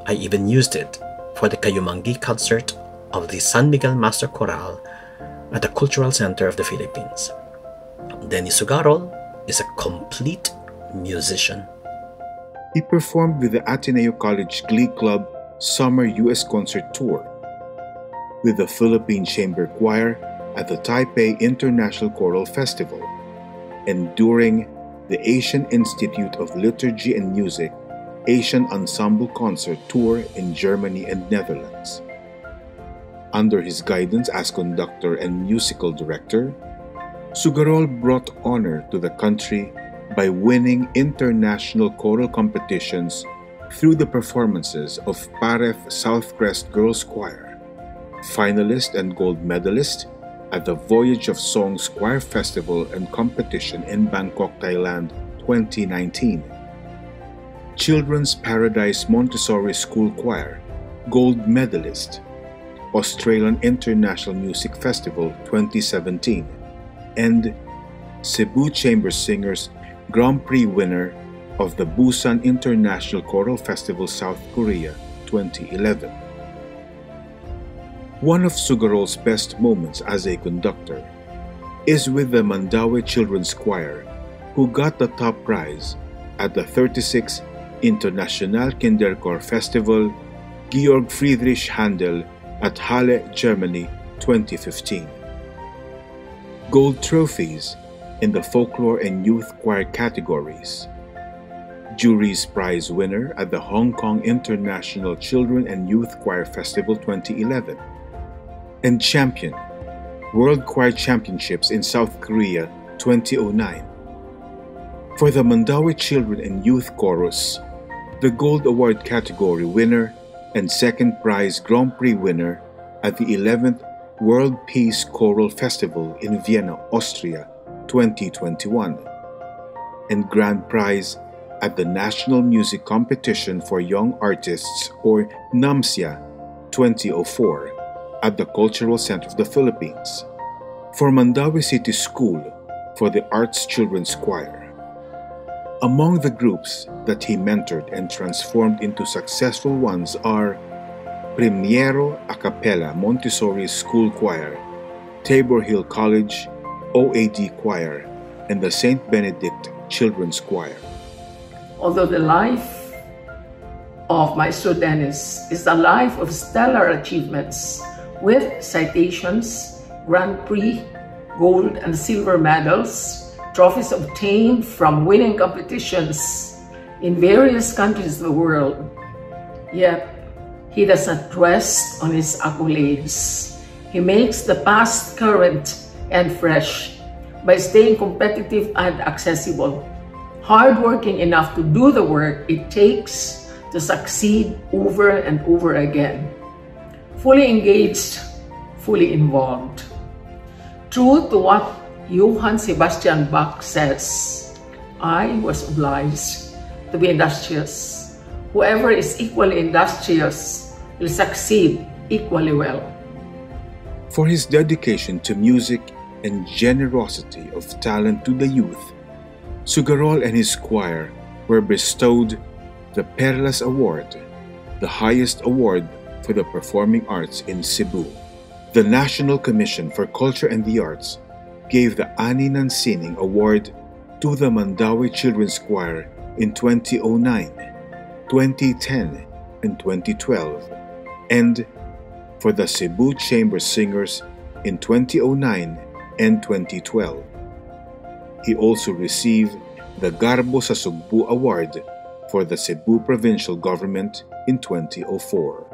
I even used it for the Kayumangi concert of the San Miguel Master Chorale at the Cultural Center of the Philippines. Dennis Sugarol is a complete musician. He performed with the Ateneo College Glee Club Summer U.S. Concert Tour, with the Philippine Chamber Choir at the Taipei International Choral Festival, and during the Asian Institute of Liturgy and Music Asian Ensemble Concert Tour in Germany and Netherlands. Under his guidance as conductor and musical director, Sugarol brought honor to the country by winning international choral competitions through the performances of Paref Southcrest Girls Choir, finalist and gold medalist at the Voyage of Songs Choir Festival and Competition in Bangkok, Thailand 2019. Children's Paradise Montessori School Choir, gold medalist, Australian International Music Festival 2017, and Cebu Chamber Singers Grand Prix winner of the Busan International Choral Festival South Korea 2011. One of Sugarol's best moments as a conductor is with the Mandaue Children's Choir, who got the top prize at the 36th International Kinderchor Festival Georg Friedrich Handel at Halle, Germany 2015. Gold trophies in the folklore and youth choir categories. Jury's prize winner at the Hong Kong International Children and Youth Choir Festival 2011. And champion, World Choir Championships in South Korea 2009. For the Mandaue Children and Youth Chorus, the Gold Award category winner and second prize Grand Prix winner at the 11th World Peace Choral Festival in Vienna, Austria 2021, and grand prize at the National Music Competition for Young Artists or NAMSIA 2004 at the Cultural Center of the Philippines. For Mandaue City School for the Arts Children's Choir. Among the groups that he mentored and transformed into successful ones are Primiero a Cappella Montessori School Choir, Tabor Hill College, OAD Choir, and the St. Benedict Children's Choir. Although the life of Maestro Dennis is a life of stellar achievements with citations, Grand Prix, gold and silver medals, trophies obtained from winning competitions in various countries of the world. Yet, he does not rest on his accolades. He makes the past current and fresh by staying competitive and accessible, hardworking enough to do the work it takes to succeed over and over again, fully engaged, fully involved. True to what Johann Sebastian Bach says, I was obliged to be industrious. Whoever is equally industrious will succeed equally well. For his dedication to music and generosity of talent to the youth, Sugarol and his choir were bestowed the Perlas Award, the highest award for the performing arts in Cebu. The National Commission for Culture and the Arts gave the Ani ng Sining Award to the Mandaue Children's Choir in 2009, 2010, and 2012, and for the Cebu Chamber Singers in 2009 and 2012. He also received the Garbo sa Sugbu Award for the Cebu Provincial Government in 2004.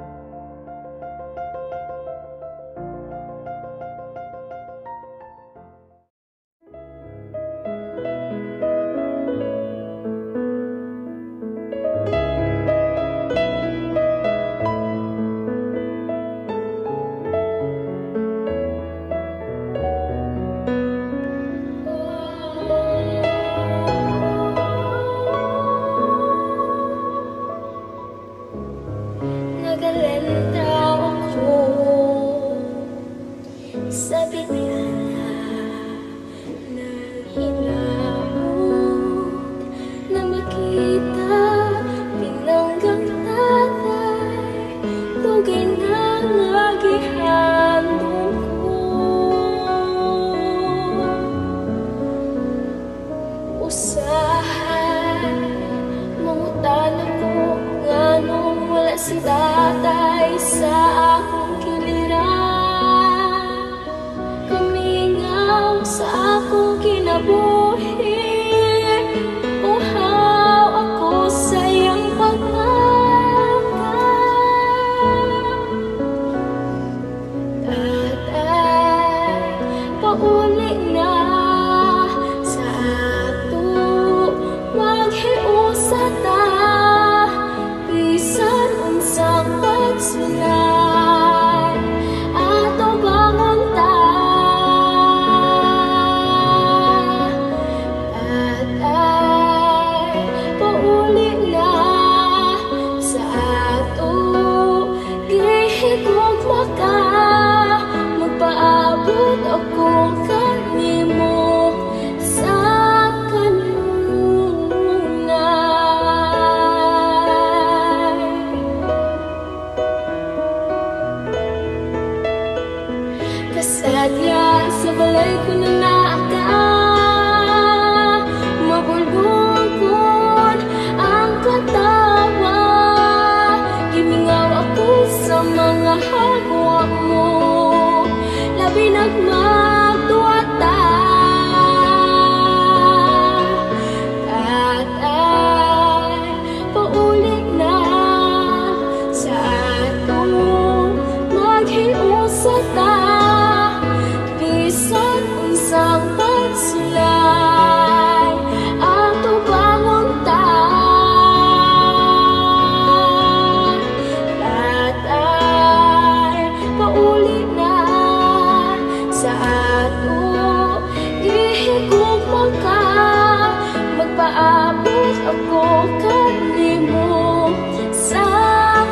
magpaabot ako kanimo sa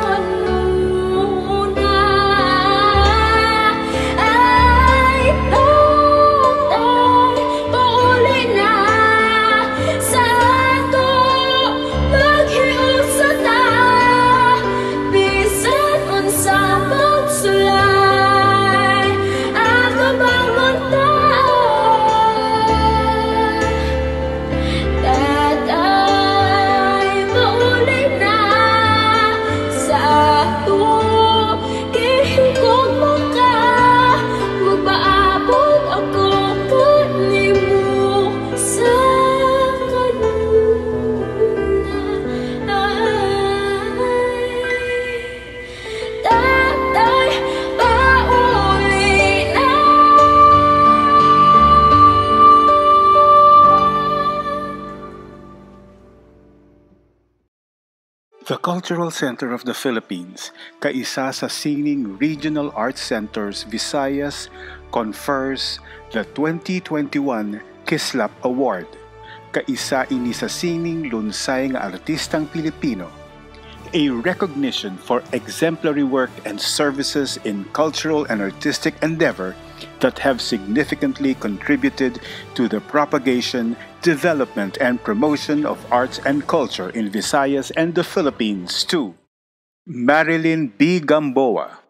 kanuna. Ay, tatay, pauli na sa ato paghiusa ta, bisan unsa pagsulay ako bangon ta. Tatay, pauli na sa ato, kihigog mo ka, magpaabot ako kanimo sa kanuna. Tatay, pauli na. The Cultural Center of the Philippines, kaisa sa Sining Regional Arts Centers Visayas, confers the 2021 KSSLAP Award. Kaisa ini sa Sining Lunsay nga Artistang Pilipino, a recognition for exemplary work and services in cultural and artistic endeavor that have significantly contributed to the propagation, development, and promotion of arts and culture in Visayas and the Philippines too. Marilyn B. Gamboa.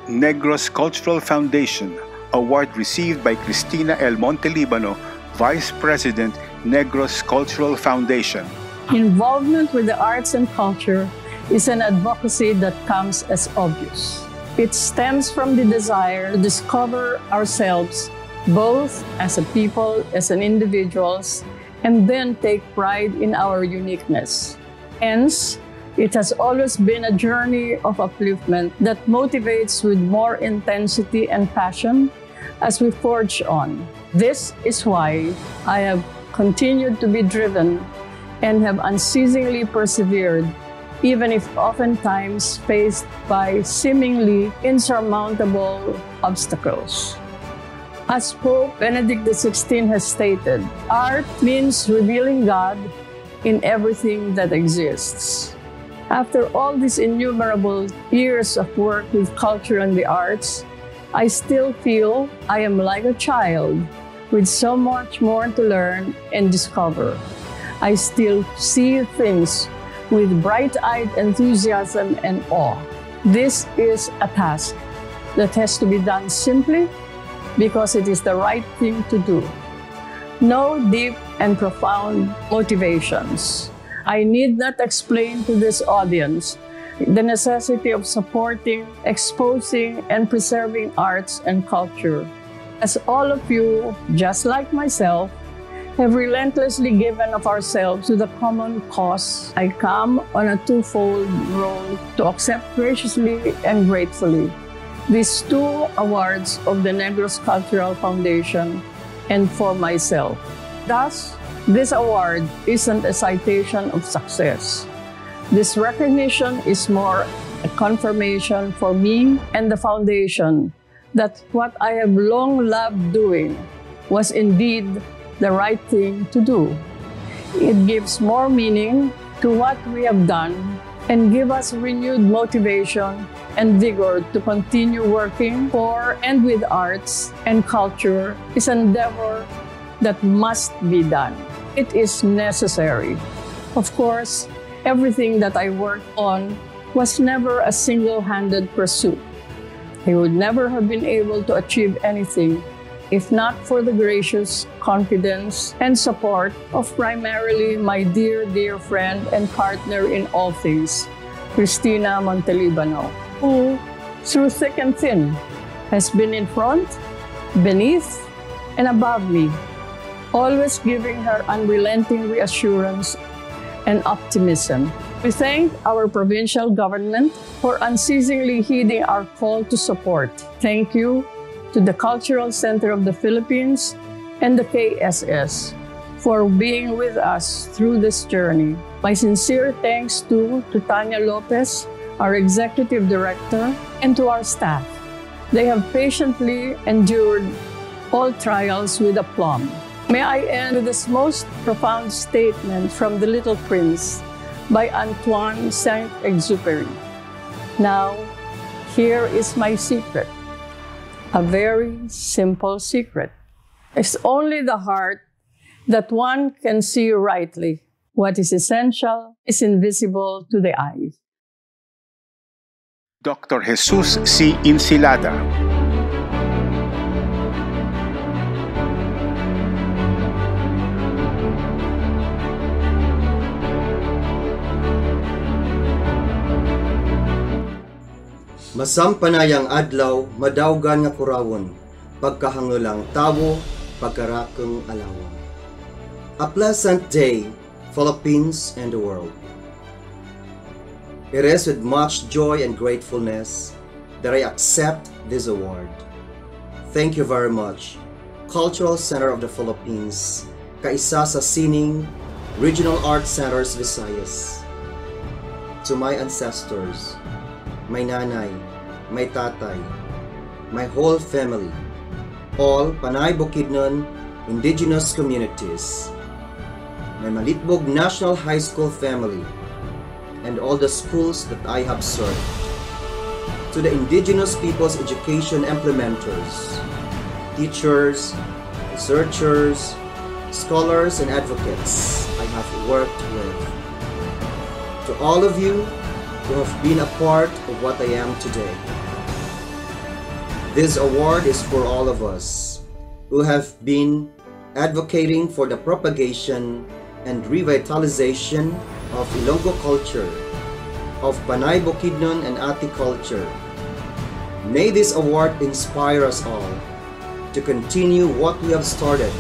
Negros Cultural Foundation, award received by Cristina L. Montelibano, Vice President, Negros Cultural Foundation. Involvement with the arts and culture is an advocacy that comes as obvious. It stems from the desire to discover ourselves both as a people, as an individuals, and then take pride in our uniqueness. Hence, it has always been a journey of upliftment that motivates with more intensity and passion as we forge on. This is why I have continued to be driven and have unceasingly persevered, even if oftentimes faced by seemingly insurmountable obstacles. As Pope Benedict XVI has stated, art means revealing God in everything that exists. After all these innumerable years of work with culture and the arts, I still feel I am like a child with so much more to learn and discover. I still see things with bright-eyed enthusiasm and awe. This is a task that has to be done simply because it is the right thing to do. No deep and profound motivations. I need not explain to this audience the necessity of supporting, exposing, and preserving arts and culture. As all of you, just like myself, have relentlessly given of ourselves to the common cause, I come on a twofold role to accept graciously and gratefully these two awards of the Negros Cultural Foundation and for myself. Thus, this award isn't a citation of success. This recognition is more a confirmation for me and the foundation that what I have long loved doing was indeed the right thing to do. It gives more meaning to what we have done and give us renewed motivation and vigor to continue working for and with arts and culture is an endeavor that must be done. It is necessary. Of course, everything that I worked on was never a single-handed pursuit. I would never have been able to achieve anything if not for the gracious confidence and support of primarily my dear friend and partner in all things, Cristina Montelibano, who, through thick and thin, has been in front, beneath, and above me, always giving her unrelenting reassurance and optimism. We thank our provincial government for unceasingly heeding our call to support. Thank you to the Cultural Center of the Philippines and the KSS for being with us through this journey. My sincere thanks to Tanya Lopez, our Executive Director, and to our staff. They have patiently endured all trials with aplomb. May I end with this most profound statement from The Little Prince by Antoine Saint-Exupéry. Now, here is my secret, a very simple secret. It's only the heart that one can see rightly. What is essential is invisible to the eyes. Dr. Jesus C. Insilada. Masampanayang adlaw, madawgan nga kurawon, pagkahangulang tawo, pagkarakeng alawon. A pleasant day, Philippines and the world. It is with much joy and gratefulness that I accept this award. Thank you very much, Cultural Center of the Philippines, Kaisa Sining Regional Arts Centers Visayas. To my ancestors, my nanay, my tatay, my whole family, all Panay Bukidnon indigenous communities, my Malitbog National High School family, and all the schools that I have served. To the indigenous people's education implementers, teachers, researchers, scholars, and advocates I have worked with. To all of you who have been a part of what I am today. This award is for all of us who have been advocating for the propagation and revitalization of Ilonggo culture, of Panay Bukidnon and Ati culture. May this award inspire us all to continue what we have started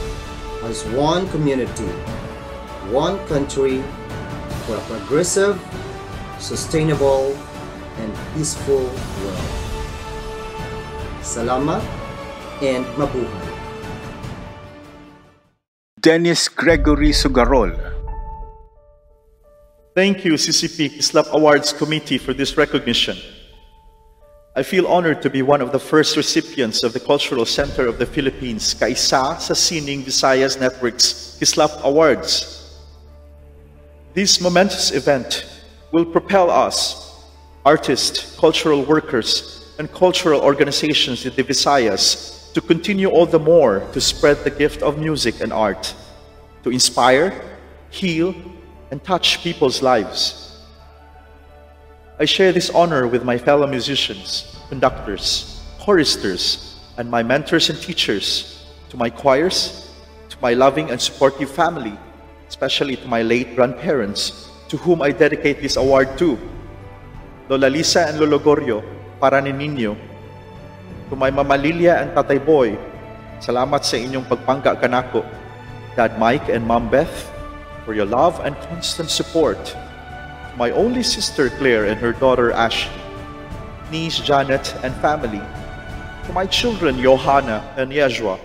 as one community, one country, for a progressive, sustainable, and peaceful world. Salamat and mabuhay. Dennis Gregory Sugarol. Thank you, CCP KSSLAP Awards Committee, for this recognition. I feel honored to be one of the first recipients of the Cultural Center of the Philippines, Kaisa Sining Visayas Network's KSSLAP Awards. This momentous event will propel us, artists, cultural workers, and cultural organizations in the Visayas, to continue all the more to spread the gift of music and art, to inspire, heal, and touch people's lives. I share this honor with my fellow musicians, conductors, choristers, and my mentors and teachers, to my choirs, to my loving and supportive family, especially to my late grandparents, to whom I dedicate this award to. Lola Lisa and Lolo Gorio, para ni ninyo. To my Mama Lilia and Tatay Boy, salamat sa inyong pagpangga kanako. Dad Mike and Mom Beth, for your love and constant support. To my only sister Claire and her daughter Ashley, niece Janet and family. To my children Johanna and Yeshua,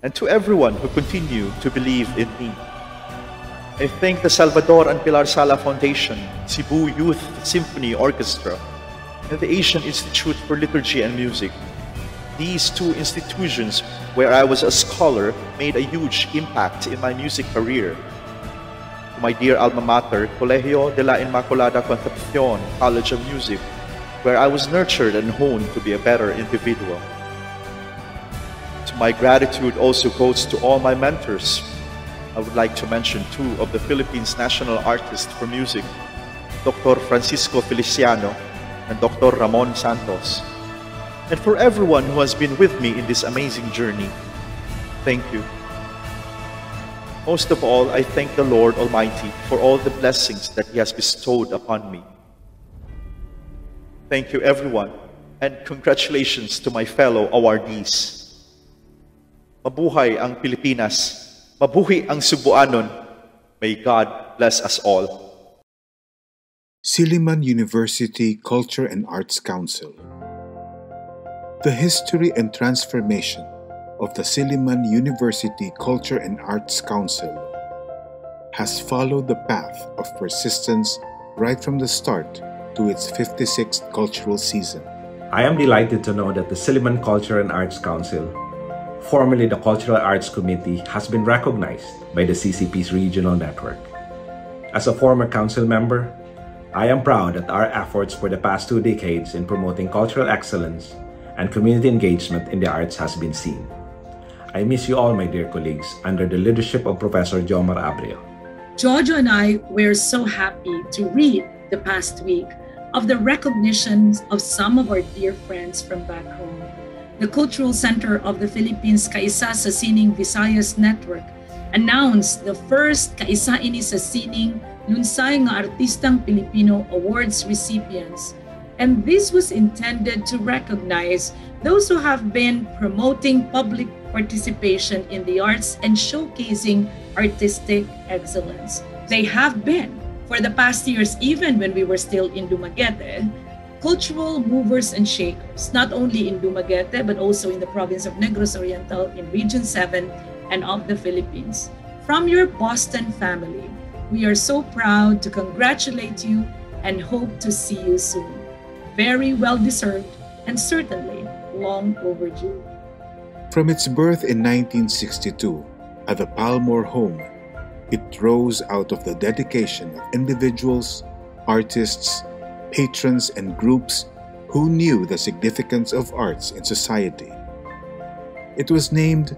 and to everyone who continue to believe in me. I thank the Salvador and Pilar Sala Foundation, Cebu Youth Symphony Orchestra, and the Asian Institute for Liturgy and Music. These two institutions, where I was a scholar, made a huge impact in my music career. To my dear alma mater, Colegio de la Inmaculada Concepcion College of Music, where I was nurtured and honed to be a better individual. To my gratitude also goes to all my mentors. I would like to mention two of the Philippines' national artists for music, Dr. Francisco Feliciano and Dr. Ramon Santos. And for everyone who has been with me in this amazing journey, thank you. Most of all, I thank the Lord Almighty for all the blessings that He has bestowed upon me. Thank you, everyone, and congratulations to my fellow awardees. Mabuhay ang Pilipinas. Mabuhay ang Cebuanon. May God bless us all. Silliman University Culture and Arts Council. The history and transformation of the Silliman University Culture and Arts Council has followed the path of persistence right from the start to its 56th cultural season. I am delighted to know that the Silliman Culture and Arts Council, formerly the Cultural Arts Committee, has been recognized by the CCP's regional network. As a former council member, I am proud that our efforts for the past 2 decades in promoting cultural excellence and community engagement in the arts has been seen. I miss you all, my dear colleagues, under the leadership of Professor Jomar Abreu. Jojo and I were so happy to read the past week of the recognitions of some of our dear friends from back home. The Cultural Center of the Philippines, Kaisa Sining Visayas Network, announced the first Kaisa Ini sa Sining Lunsay nga Artistang Pilipino Awards recipients. And this was intended to recognize those who have been promoting public participation in the arts and showcasing artistic excellence. They have been, for the past years, even when we were still in Dumaguete, cultural movers and shakers, not only in Dumaguete, but also in the province of Negros Occidental in Region 7 and of the Philippines. From your Boston family, we are so proud to congratulate you and hope to see you soon. Very well deserved and certainly long overdue. From its birth in 1962 at the Palmore home, it rose out of the dedication of individuals, artists, patrons, and groups who knew the significance of arts in society. It was named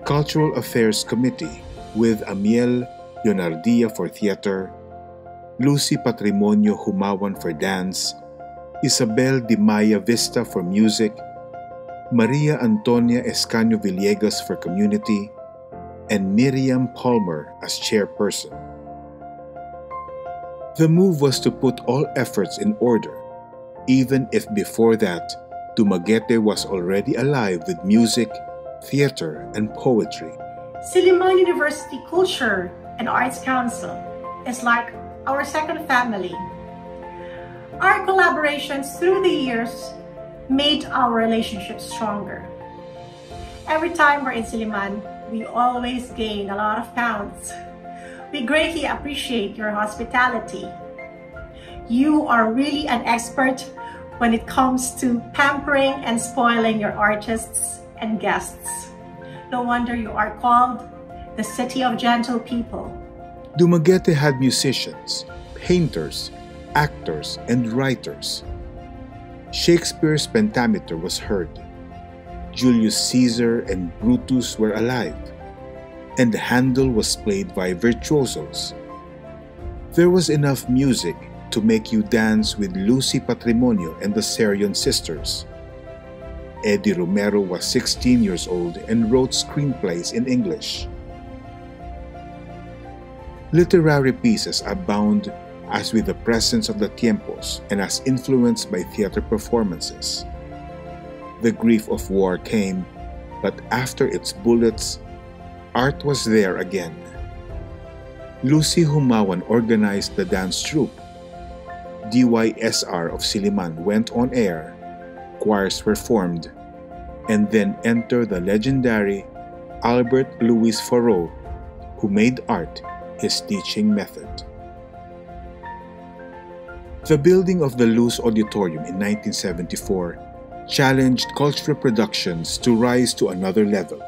Cultural Affairs Committee with Amiel Leonardia for theater, Lucy Patrimonio Humawan for dance, Isabel Di Maya Vista for music, Maria Antonia Escaño Villegas for community, and Miriam Palmer as chairperson. The move was to put all efforts in order, even if before that, Dumaguete was already alive with music, theater, and poetry. Silliman University Culture and Arts Council is like our second family. Our collaborations through the years made our relationship stronger. Every time we're in Silliman, we always gain a lot of pounds. We greatly appreciate your hospitality. You are really an expert when it comes to pampering and spoiling your artists and guests. No wonder you are called the City of Gentle People. Dumaguete had musicians, painters, actors, and writers. Shakespeare's pentameter was heard. Julius Caesar and Brutus were alive, and Handel was played by virtuosos. There was enough music to make you dance with Lucy Patrimonio and the Serion sisters. Eddie Romero was 16 years old and wrote screenplays in English. Literary pieces abound as with the presence of the tiempos and as influenced by theater performances. The grief of war came, but after its bullets, art was there again. Lucy Humawan organized the dance troupe. DYSR of Silliman went on air, choirs were formed, and then entered the legendary Albert Louis Farreau, who made art his teaching method. The building of the Luz Auditorium in 1974 challenged cultural productions to rise to another level.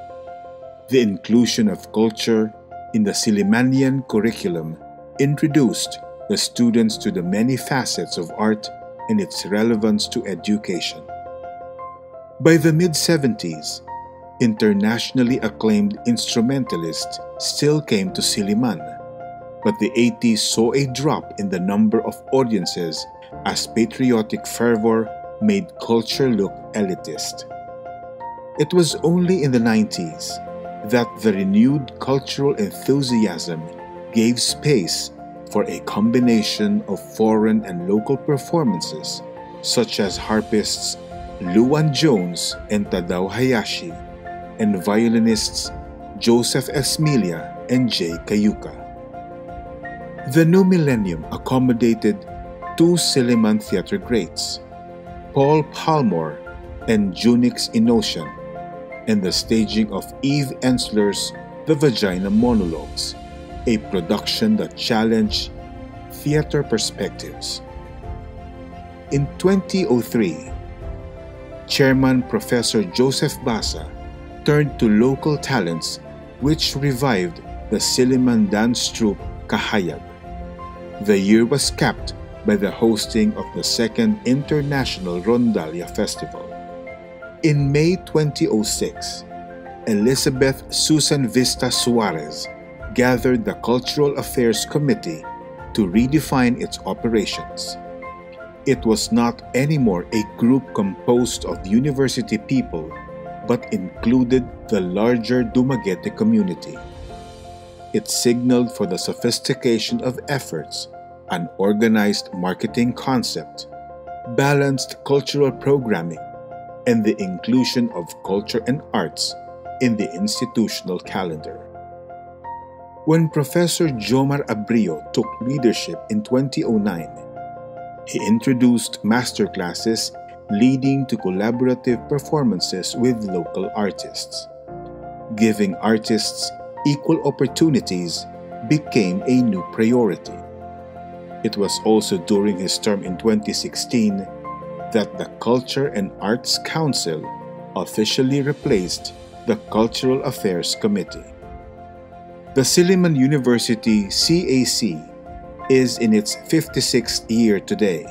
The inclusion of culture in the Sillimanian curriculum introduced the students to the many facets of art and its relevance to education. By the mid-70s, internationally acclaimed instrumentalists still came to Silliman, but the 80s saw a drop in the number of audiences as patriotic fervor made culture look elitist. It was only in the 90s that the renewed cultural enthusiasm gave space for a combination of foreign and local performances, such as harpists Luan Jones and Tadao Hayashi, and violinists Joseph Esmilia and Jay Cayuca. The new millennium accommodated two Silliman theater greats, Paul Palmore and Junix Inosian, and the staging of Eve Ensler's The Vagina Monologues, a production that challenged theater perspectives. In 2003, Chairman Professor Joseph Basa turned to local talents which revived the Silliman dance troupe Kahayag. The year was capped by the hosting of the second International Rondalia Festival. In May 2006, Elizabeth Susan Vista Suarez gathered the Cultural Affairs Committee to redefine its operations. It was not anymore a group composed of university people, but included the larger Dumaguete community. It signaled for the sophistication of efforts, an organized marketing concept, balanced cultural programming, and the inclusion of culture and arts in the institutional calendar. When Professor Jomar Abrio took leadership in 2009, he introduced masterclasses leading to collaborative performances with local artists. Giving artists equal opportunities became a new priority. It was also during his term in 2016 that the Culture and Arts Council officially replaced the Cultural Affairs Committee. The Silliman University CAC is in its 56th year today.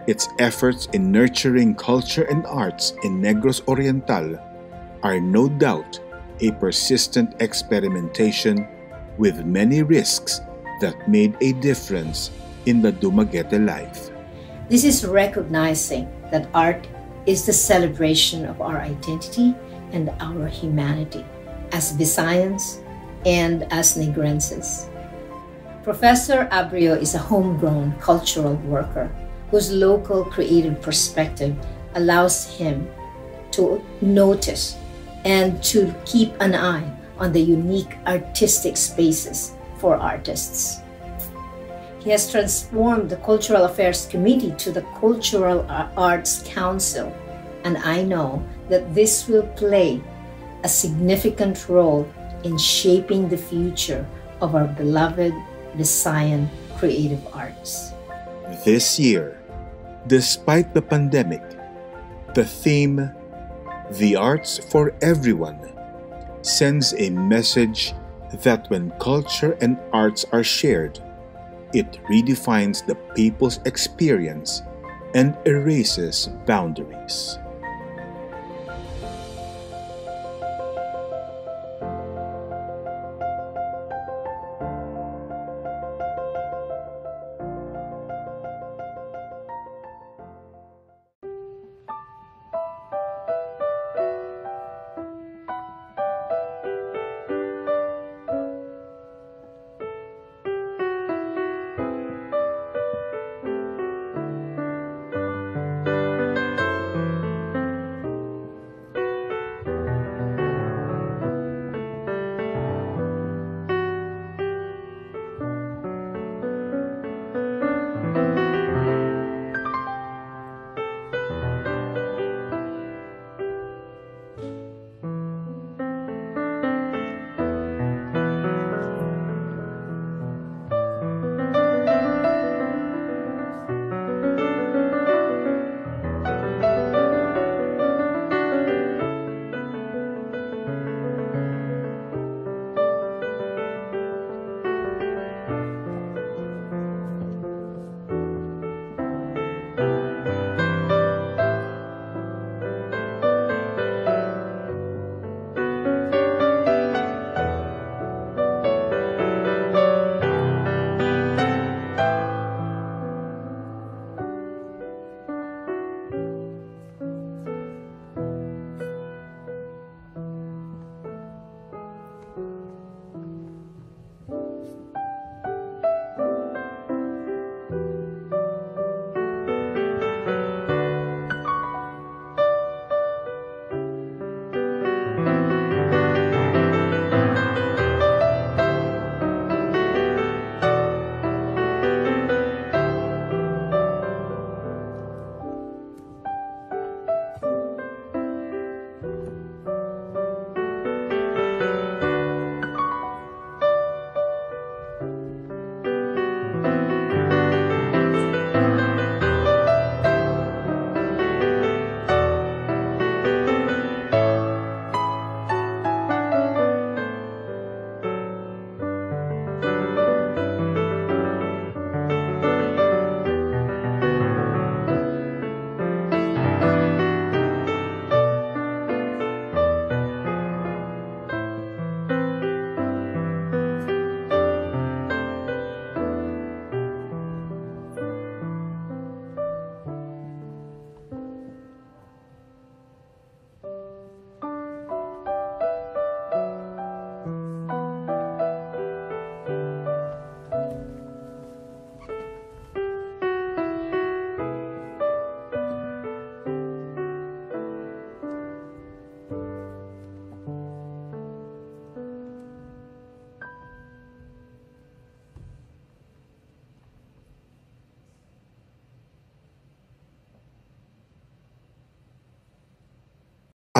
Its efforts in nurturing culture and arts in Negros Occidental are no doubt a persistent experimentation with many risks that made a difference in the Dumaguete life. This is recognizing that art is the celebration of our identity and our humanity as Visayans and as Negrenses. Professor Abrio is a homegrown cultural worker whose local creative perspective allows him to notice and to keep an eye on the unique artistic spaces for artists. He has transformed the Cultural Affairs Committee to the Cultural Arts Council, and I know that this will play a significant role in shaping the future of our beloved Visayan creative arts. This year, despite the pandemic, the theme, The Arts for Everyone, sends a message that when culture and arts are shared, it redefines the people's experience and erases boundaries.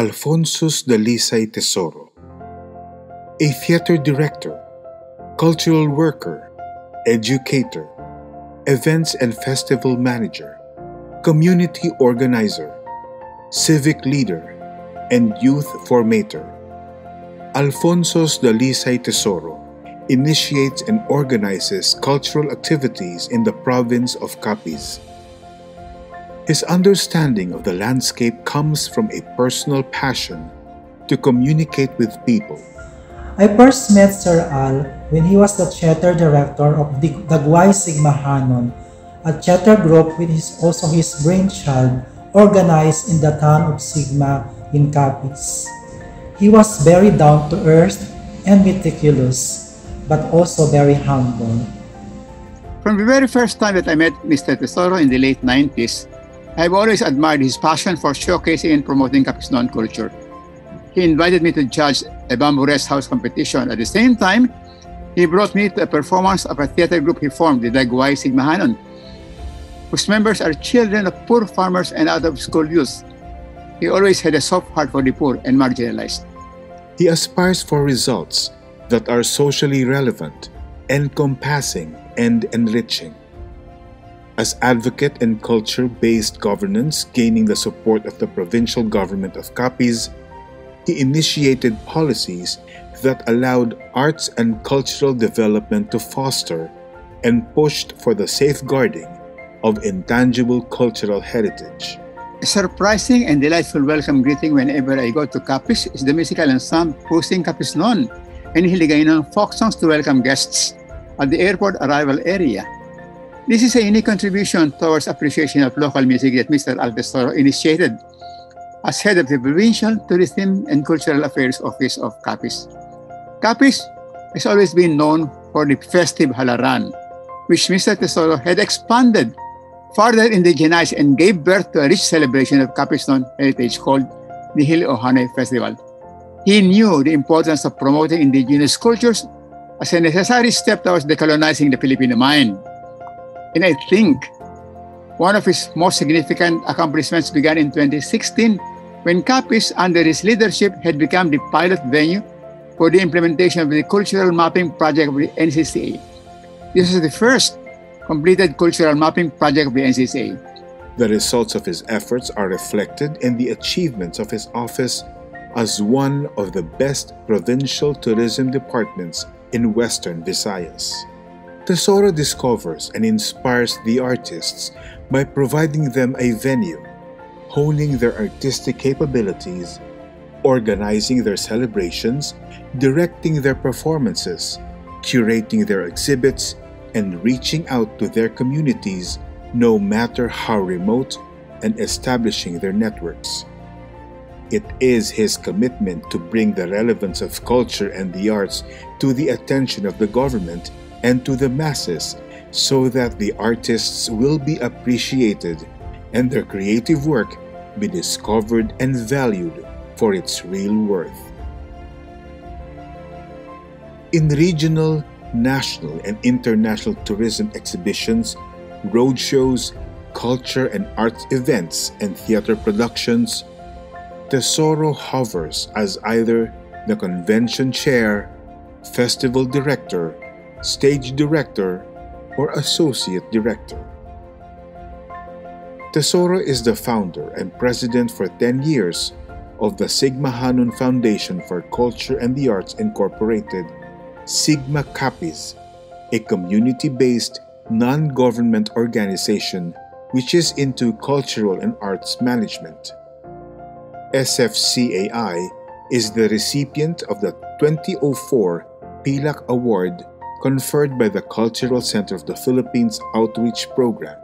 Alphonsus Tesoro, a theater director, cultural worker, educator, events and festival manager, community organizer, civic leader, and youth formator. Alphonsus Tesoro initiates and organizes cultural activities in the province of Capiz. His understanding of the landscape comes from a personal passion to communicate with people. I first met Sir Al when he was the theater director of the Dagway Sigma Hanon, a theater group which is also his brainchild, organized in the town of Sigma in Capiz. He was very down to earth and meticulous, but also very humble. From the very first time that I met Mr. Tesoro in the late 90s, I've always admired his passion for showcasing and promoting Capiznon culture. He invited me to judge a bamboo rest house competition. At the same time, he brought me to a performance of a theater group he formed, the Dagway Sigma Hanon, whose members are children of poor farmers and out-of-school youth. He always had a soft heart for the poor and marginalized. He aspires for results that are socially relevant, encompassing, and enriching. As advocate in culture-based governance, gaining the support of the provincial government of Capiz, he initiated policies that allowed arts and cultural development to foster and pushed for the safeguarding of intangible cultural heritage. A surprising and delightful welcome greeting whenever I go to Capiz is the musical ensemble who sing Capiznon and hiligay ng folk songs to welcome guests at the airport arrival area. This is a unique contribution towards appreciation of local music that Mr. Al Tesoro initiated as head of the Provincial Tourism and Cultural Affairs Office of Capiz. Capiz has always been known for the festive halaran, which Mr. Tesoro had expanded, further indigenized, and gave birth to a rich celebration of Capiznon heritage called the Hili Ohane Festival. He knew the importance of promoting indigenous cultures as a necessary step towards decolonizing the Filipino mind. And I think one of his most significant accomplishments began in 2016 when Capiz, under his leadership, had become the pilot venue for the implementation of the cultural mapping project of the NCCA. This is the first completed cultural mapping project of the NCCA. The results of his efforts are reflected in the achievements of his office as one of the best provincial tourism departments in Western Visayas. Tesoro discovers and inspires the artists by providing them a venue, honing their artistic capabilities, organizing their celebrations, directing their performances, curating their exhibits, and reaching out to their communities no matter how remote, and establishing their networks. It is his commitment to bring the relevance of culture and the arts to the attention of the government and to the masses so that the artists will be appreciated and their creative work be discovered and valued for its real worth. In regional, national, and international tourism exhibitions, roadshows, culture and arts events, and theater productions, Tesoro hovers as either the convention chair, festival director, stage director, or associate director. Tesoro is the founder and president for 10 years of the Sigma Hanon Foundation for Culture and the Arts Incorporated, Sigma Capiz, a community-based non-government organization which is into cultural and arts management. SFCAI is the recipient of the 2004 PILAC Award conferred by the Cultural Center of the Philippines Outreach Program.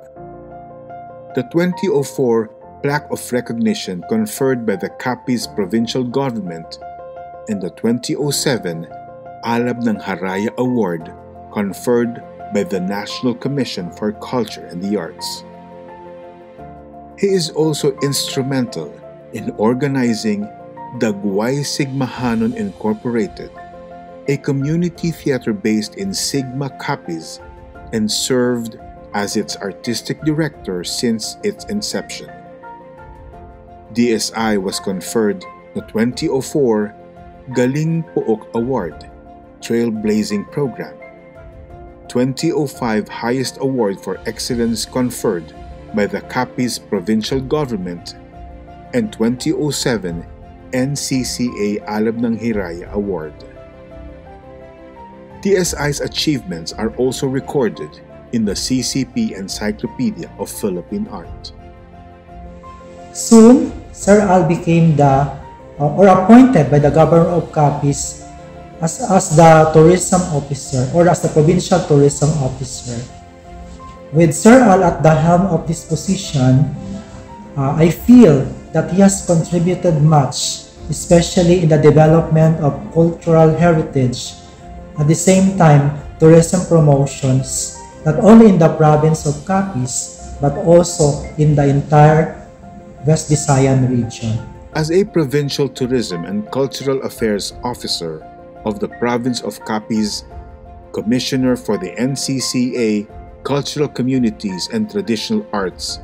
The 2004 Plaque of Recognition conferred by the Capiz Provincial Government, and the 2007 Alab ng Haraya Award conferred by the National Commission for Culture and the Arts. He is also instrumental in organizing Dagway Sigma Hanon Incorporated, a community theater based in Sigma Capiz, and served as its artistic director since its inception. DSI was conferred the 2004 Galing Pook Award, Trailblazing Program, 2005 highest award for excellence conferred by the Capiz provincial government, and 2007 NCCA Alab ng Hiraya Award. TSI's achievements are also recorded in the CCP Encyclopedia of Philippine Art. Soon, Sir Al became appointed by the governor of Capiz as the tourism officer or as the provincial tourism officer. With Sir Al at the helm of this position, I feel that he has contributed much, especially in the development of cultural heritage. At the same time, tourism promotions, not only in the province of Capiz, but also in the entire West Visayan region. As a provincial tourism and cultural affairs officer of the province of Capiz, commissioner for the NCCA Cultural Communities and Traditional Arts,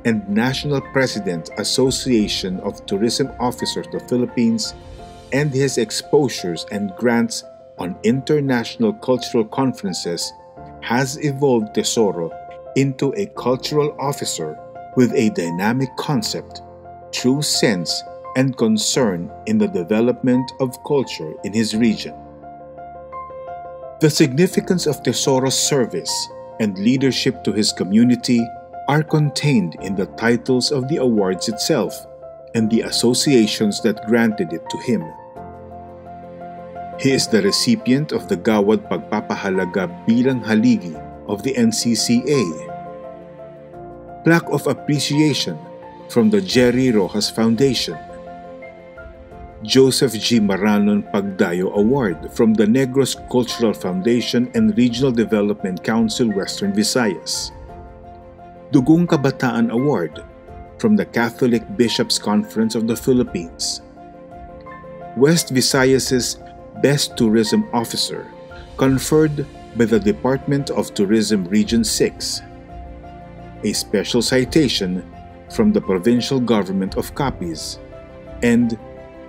and National President Association of Tourism Officers of the Philippines, and his exposures and grants on international cultural conferences has evolved Tesoro into a cultural officer with a dynamic concept, true sense, and concern in the development of culture in his region. The significance of Tesoro's service and leadership to his community are contained in the titles of the awards itself and the associations that granted it to him. He is the recipient of the Gawad Pagpapahalaga bilang Haligi of the NCCA, Plaque of Appreciation from the Jerry Rojas Foundation, Joseph G. Maranon Pagdayo Award from the Negros Cultural Foundation and Regional Development Council Western Visayas, Dugong Kabataan Award from the Catholic Bishops' Conference of the Philippines, West Visayas' Best Tourism Officer conferred by the Department of Tourism Region 6, a special citation from the provincial government of Capiz, and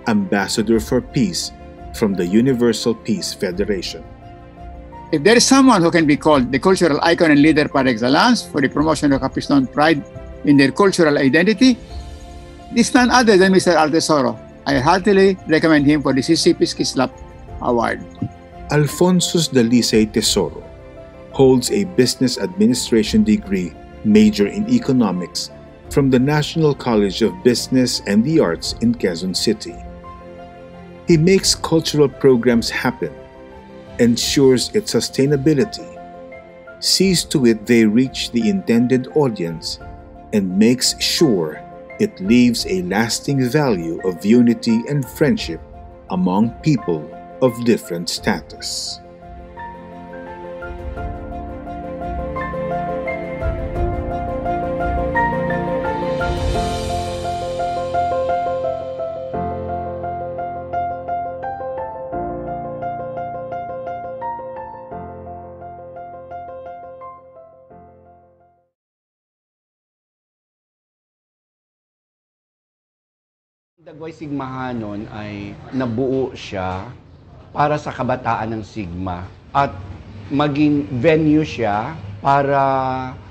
Ambassador for Peace from the Universal Peace Federation. If there is someone who can be called the cultural icon and leader par excellence for the promotion of Capisnon pride in their cultural identity, this is none other than Mr. Al Tesoro. I heartily recommend him for the CCP's KSSLAP Award. Alphonsus Tesoro holds a business administration degree major in economics from the National College of Business and the Arts in Quezon City. He makes cultural programs happen, ensures its sustainability, sees to it they reach the intended audience, and makes sure it leaves a lasting value of unity and friendship among people of different status. Dagway Sigmahanon ay nabuo siya para sa kabataan ng Sigma at maging venue siya para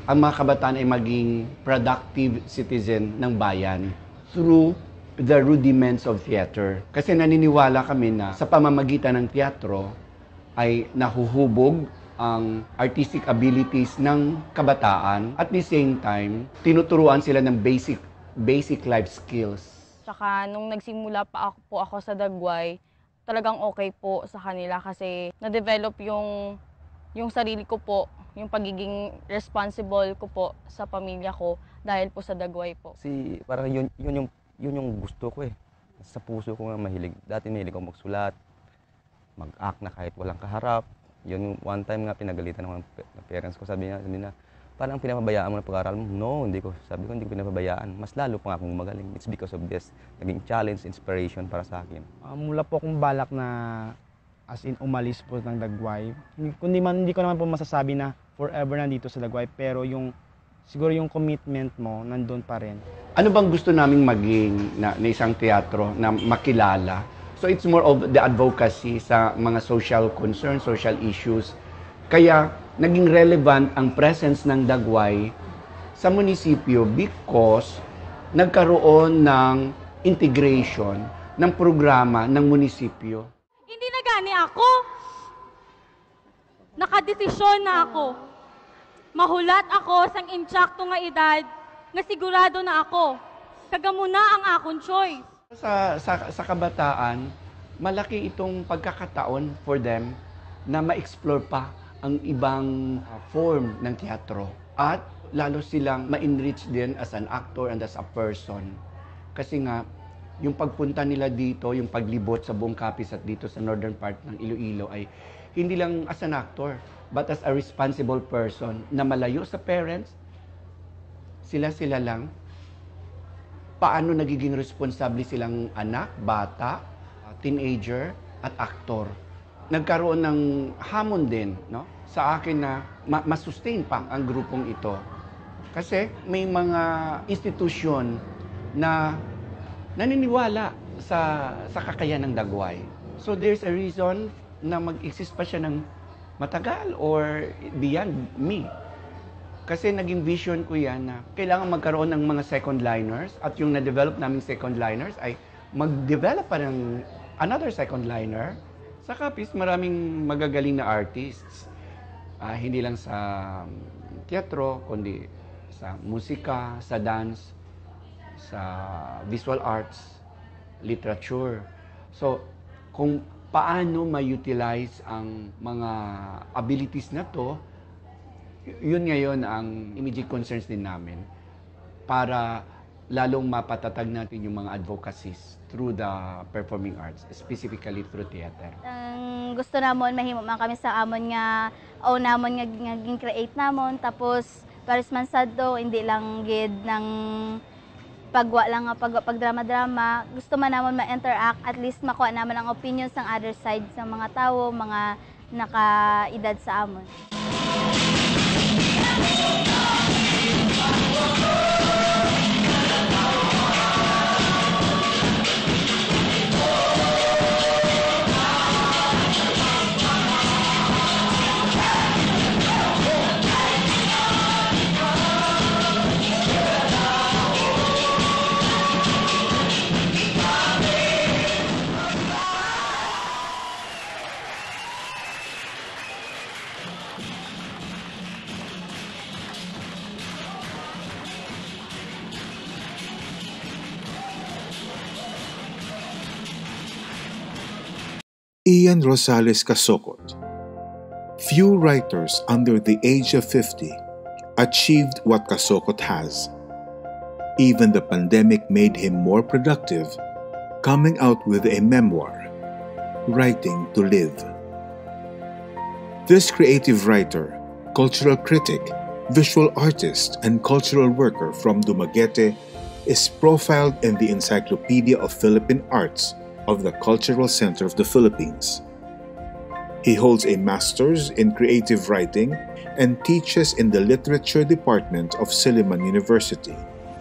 ang mga kabataan ay maging productive citizen ng bayan through the rudiments of theater. Kasi naniniwala kami na sa pamamagitan ng teatro ay nahuhubog ang artistic abilities ng kabataan at the same time tinuturuan sila ng basic life skills. Tsaka nung nagsimula pa ako sa Dagway, talagang okay po sa kanila kasi na-develop yung sarili ko po, yung pagiging responsible ko po sa pamilya ko dahil po sa Dagway po. Parang yun yung gusto ko eh. Sa puso ko nga mahilig. Dati mahilig ako magsulat, mag-act na kahit walang kaharap. Yun one time nga pinagalitan ng parents ko, sabi na, parang pinapabayaan mo na pag-aaral mo. No, hindi ko pinapabayaan. Mas lalo pa nga akong magaling. It's because of this. Naging challenge, inspiration para sa akin. Mula po akong balak na as in umalis po ng Dagway. Hindi ko naman po masasabi na forever nandito sa Dagway, pero siguro yung commitment mo nandun pa rin. ano bang gusto naming maging na isang teatro na makilala. So it's more of the advocacy sa mga social concerns, social issues. Kaya naging relevant ang presence ng Dagway sa munisipyo because nagkaroon ng integration ng programa ng munisipyo. Hindi na gani ako. Nakadesisyon na ako. Mahulat ako sang insakto nga edad nga sigurado na ako. Kagamuna ang akong choice. Sa kabataan, malaki itong pagkakataon for them na ma-explore pa ang ibang form ng teatro. At lalo silang ma-enrich din as an actor and as a person. Kasi nga, yung pagpunta nila dito, yung paglibot sa buong Capiz at dito sa northern part ng Iloilo ay hindi lang as an actor, but as a responsible person na malayo sa parents, sila lang, paano nagiging responsable silang anak, bata, teenager, at aktor. Nagkaroon ng hamon din, no? Sa akin na masustain pa ang grupong ito. Kasi may mga institusyon na naniniwala sa kakayahan ng Dagway. So there's a reason na mag-exist pa siya ng matagal or beyond me. Kasi naging vision ko yan na kailangan magkaroon ng mga second liners at yung na-develop naming second liners ay mag-develop pa ng another second liner. Sa Capiz, maraming magagaling na artists. Hindi lang sa teatro, kundi sa musika, sa dance, sa visual arts, literature. So, kung paano ma-utilize ang mga abilities na to, yun ngayon ang immediate concerns din namin para lalong mapatatag natin yung mga advocacies through the performing arts, specifically through theater. Gusto namon mahimo man kami sa amon nga o namon nga create namon tapos pares man sadto hindi lang gid ng pagwa lang nga pagdrama-drama, gusto man namon ma-interact, at least makuha naman ang opinions ng other side sa mga tao, mga nakaedad sa amon. Ian Rosales Casocot. Few writers under the age of 50 achieved what Casocot has. Even the pandemic made him more productive, coming out with a memoir, Writing to Live. This creative writer, cultural critic, visual artist, and cultural worker from Dumaguete is profiled in the Encyclopedia of Philippine Arts of the Cultural Center of the Philippines. He holds a master's in creative writing and teaches in the literature department of Silliman University.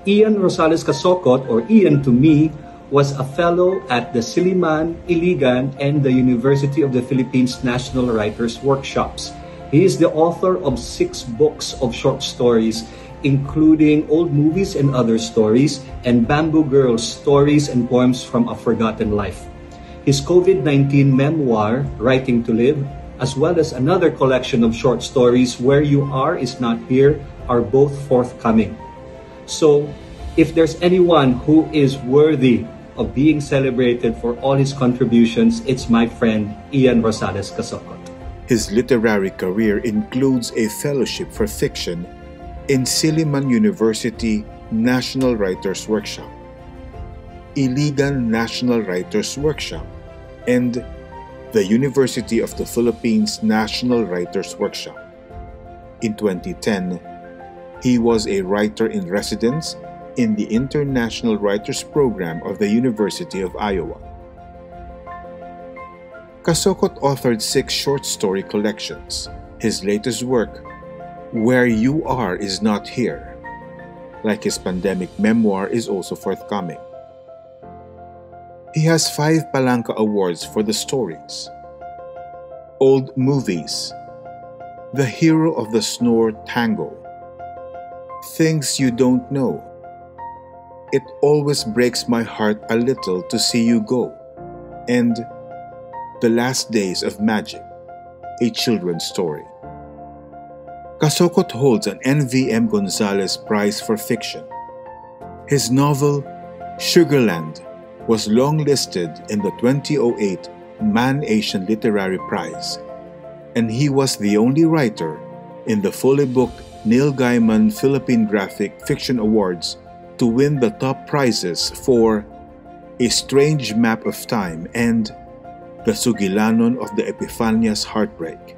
Ian Rosales Casocot, or Ian to me, was a fellow at the Silliman, Iligan, and the University of the Philippines National Writers Workshops. He is the author of 6 books of short stories, including Old Movies and Other Stories, and Bamboo Girls, Stories and Poems from a Forgotten Life. His COVID-19 memoir, Writing to Live, as well as another collection of short stories, Where You Are Is Not Here, are both forthcoming. So, if there's anyone who is worthy of being celebrated for all his contributions, it's my friend Ian Rosales Casocot. His literary career includes a fellowship for fiction in Silliman University National Writers Workshop, Iligan National Writers Workshop, and the University of the Philippines National Writers Workshop. In 2010, he was a writer-in-residence in the International Writers Program of the University of Iowa. Casocot authored 6 short story collections. His latest work, Where You Are Is Not Here, like his pandemic memoir, is also forthcoming. He has 5 Palanca Awards for the stories. Old Movies, The Hero of the Snore Tango, Things You Don't Know, It Always Breaks My Heart a Little to See You Go, and The Last Days of Magic, a children's story. Casocot holds an NVM Gonzalez Prize for Fiction. His novel, Sugarland, was longlisted in the 2008 Man Asian Literary Prize, and he was the only writer in the fully booked Neil Gaiman Philippine Graphic Fiction Awards to win the top prizes for A Strange Map of Time and The Sugilanon of the Epifania's Heartbreak.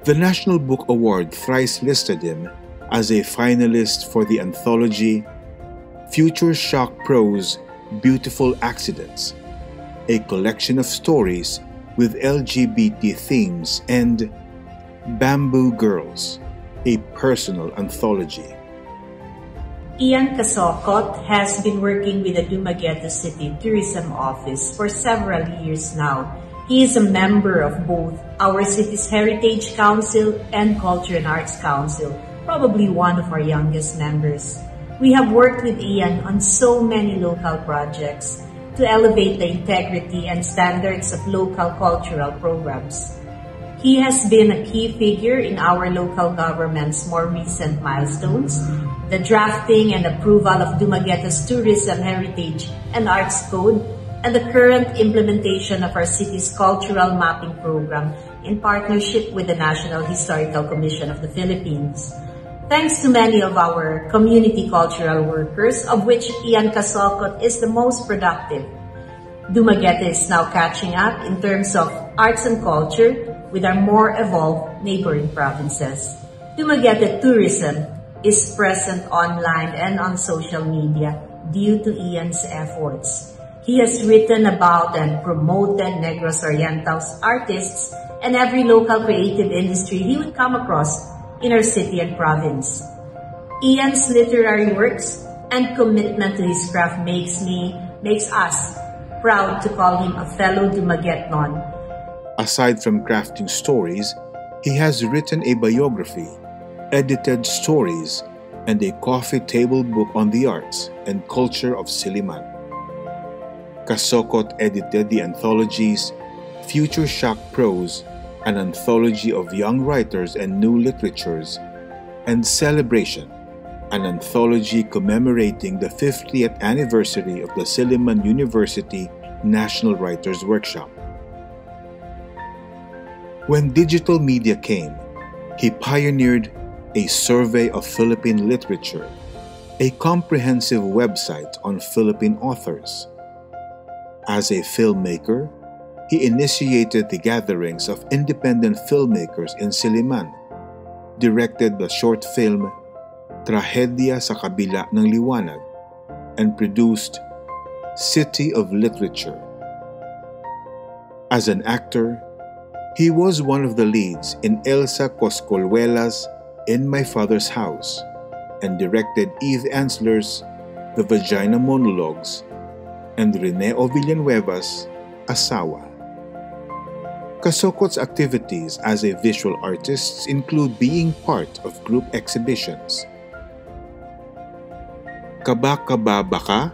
The National Book Award thrice listed him as a finalist for the anthology Future Shock Prose Beautiful Accidents, a collection of stories with LGBT themes, and Bamboo Girls, a personal anthology. Ian Casocot has been working with the Dumaguete City Tourism Office for several years now. He is a member of both our city's Heritage Council and Culture and Arts Council, probably one of our youngest members. We have worked with Ian on so many local projects to elevate the integrity and standards of local cultural programs. He has been a key figure in our local government's more recent milestones, the drafting and approval of Dumaguete's Tourism Heritage and Arts Code, and the current implementation of our city's cultural mapping program in partnership with the National Historical Commission of the Philippines. Thanks to many of our community cultural workers, of which Ian Casocot is the most productive, Dumaguete is now catching up in terms of arts and culture with our more evolved neighboring provinces. Dumaguete tourism is present online and on social media due to Ian's efforts. He has written about and promoted Negros Oriental's artists and every local creative industry he would come across in our city and province. Ian's literary works and commitment to his craft makes us proud to call him a fellow Dumaguetenon. Aside from crafting stories, he has written a biography, edited stories, and a coffee table book on the arts and culture of Silliman. Casocot edited the anthologies Future Shock Prose, an anthology of young writers and new literatures, and Celebration, an anthology commemorating the 50th anniversary of the Silliman University National Writers Workshop. When digital media came, he pioneered a survey of Philippine literature, a comprehensive website on Philippine authors. As a filmmaker, he initiated the gatherings of independent filmmakers in Silliman, directed the short film Trahedya sa Kabila ng Liwanag, and produced City of Literature. As an actor, he was one of the leads in Elsa Coscolhuela's In My Father's House, and directed Eve Ensler's The Vagina Monologues and Reneo Villanueva's Asawa. Casocot's activities as a visual artist include being part of group exhibitions, Kabaka,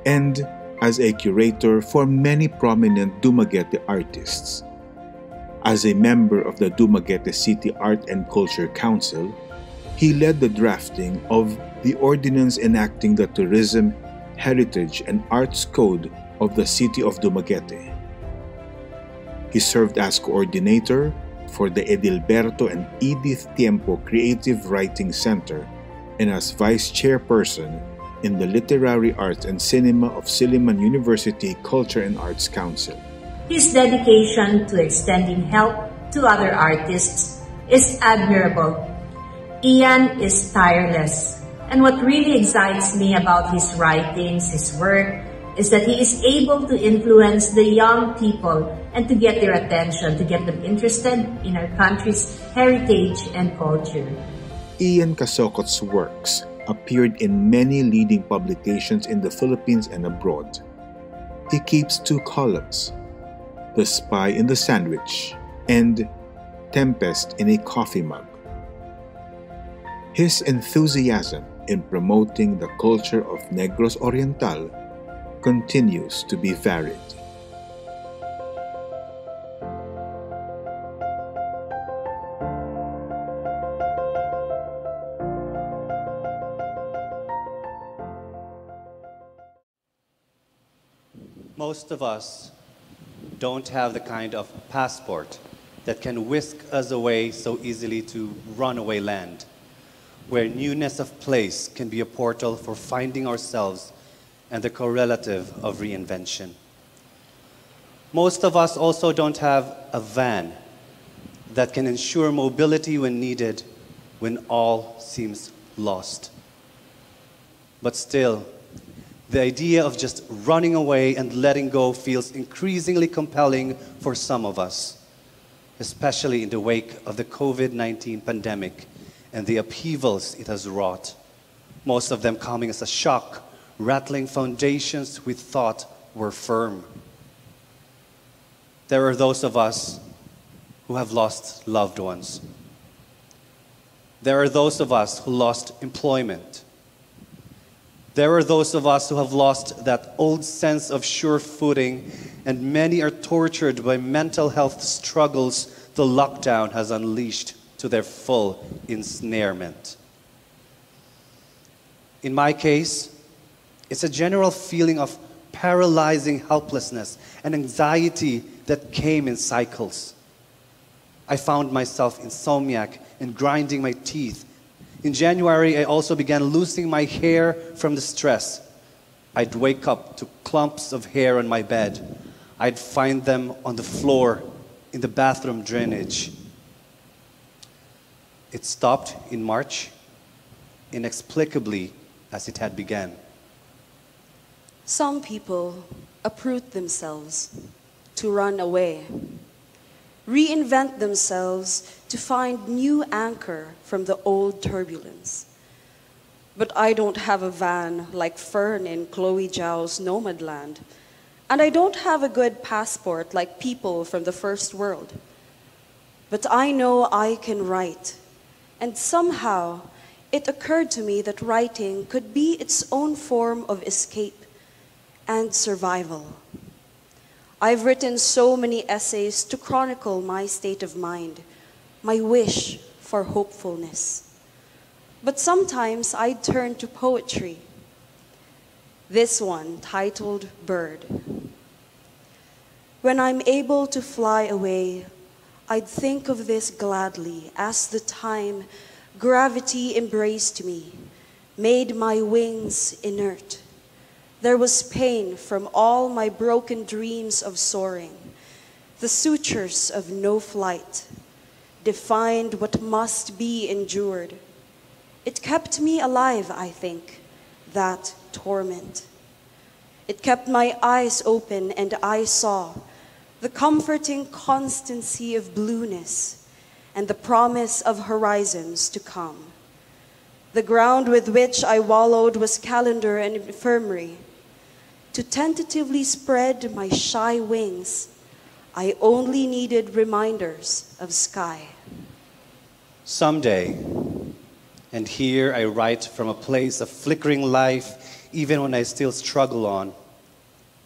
and as a curator for many prominent Dumaguete artists. As a member of the Dumaguete City Art and Culture Council, he led the drafting of the ordinance enacting the Tourism, Heritage, and Arts Code of the City of Dumaguete. He served as coordinator for the Edilberto and Edith Tiempo Creative Writing Center and as vice chairperson in the Literary Arts and Cinema of Silliman University Culture and Arts Council. His dedication to extending help to other artists is admirable. Ian is tireless, and what really excites me about his writings, his work, is that he is able to influence the young people and to get their attention, to get them interested in our country's heritage and culture. Ian Casocot's works appeared in many leading publications in the Philippines and abroad. He keeps 2 columns, The Spy in the Sandwich and Tempest in a Coffee Mug. His enthusiasm in promoting the culture of Negros Oriental continues to be varied. Most of us don't have the kind of passport that can whisk us away so easily to runaway land, where newness of place can be a portal for finding ourselves and the correlative of reinvention. Most of us also don't have a van that can ensure mobility when needed, when all seems lost. But still, the idea of just running away and letting go feels increasingly compelling for some of us, especially in the wake of the COVID-19 pandemic and the upheavals it has wrought, most of them coming as a shock, rattling foundations we thought were firm. There are those of us who have lost loved ones. There are those of us who lost employment. There are those of us who have lost that old sense of sure footing, and many are tortured by mental health struggles the lockdown has unleashed to their full ensnarement. In my case, it's a general feeling of paralyzing helplessness and anxiety that came in cycles. I found myself insomniac and grinding my teeth. In January, I also began losing my hair from the stress. I'd wake up to clumps of hair on my bed. I'd find them on the floor in the bathroom drainage. It stopped in March, inexplicably as it had begun. Some people uproot themselves to run away, reinvent themselves to find new anchor from the old turbulence. But I don't have a van like Fern in Chloe Zhao's Nomadland, and I don't have a good passport like people from the first world. But I know I can write, and somehow it occurred to me that writing could be its own form of escape and survival. I've written so many essays to chronicle my state of mind, my wish for hopefulness. But sometimes I'd turn to poetry. This one, titled Bird. When I'm able to fly away, I'd think of this gladly as the time gravity embraced me, made my wings inert. There was pain from all my broken dreams of soaring. The sutures of no flight defined what must be endured. It kept me alive, I think, that torment. It kept my eyes open and I saw the comforting constancy of blueness and the promise of horizons to come. The ground with which I wallowed was calendar and infirmary. To tentatively spread my shy wings, I only needed reminders of sky. Someday, and here I write from a place of flickering life, even when I still struggle on,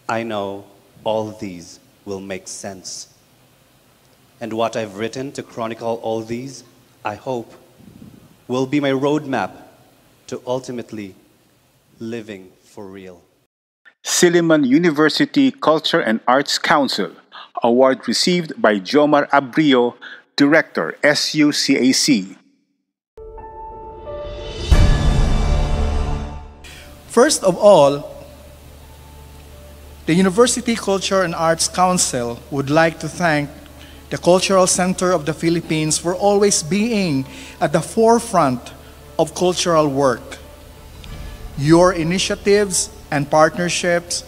I know all these will make sense. And what I've written to chronicle all these, I hope, will be my roadmap to ultimately living for real. Silliman University Culture and Arts Council Award received by Jomar Abrio, Director, SUCAC. First of all, the University Culture and Arts Council would like to thank the Cultural Center of the Philippines for always being at the forefront of cultural work. Your initiatives and partnerships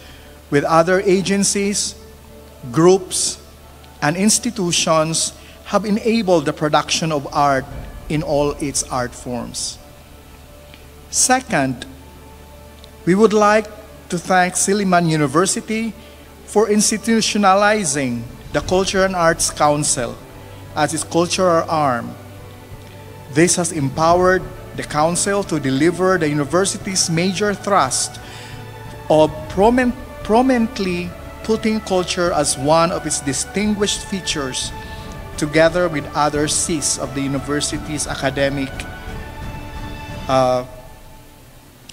with other agencies, groups, and institutions have enabled the production of art in all its art forms. Second, we would like to thank Silliman University for institutionalizing the Culture and Arts Council as its cultural arm. This has empowered the Council to deliver the university's major thrust of prominently putting culture as one of its distinguished features, together with other Cs of the university's academic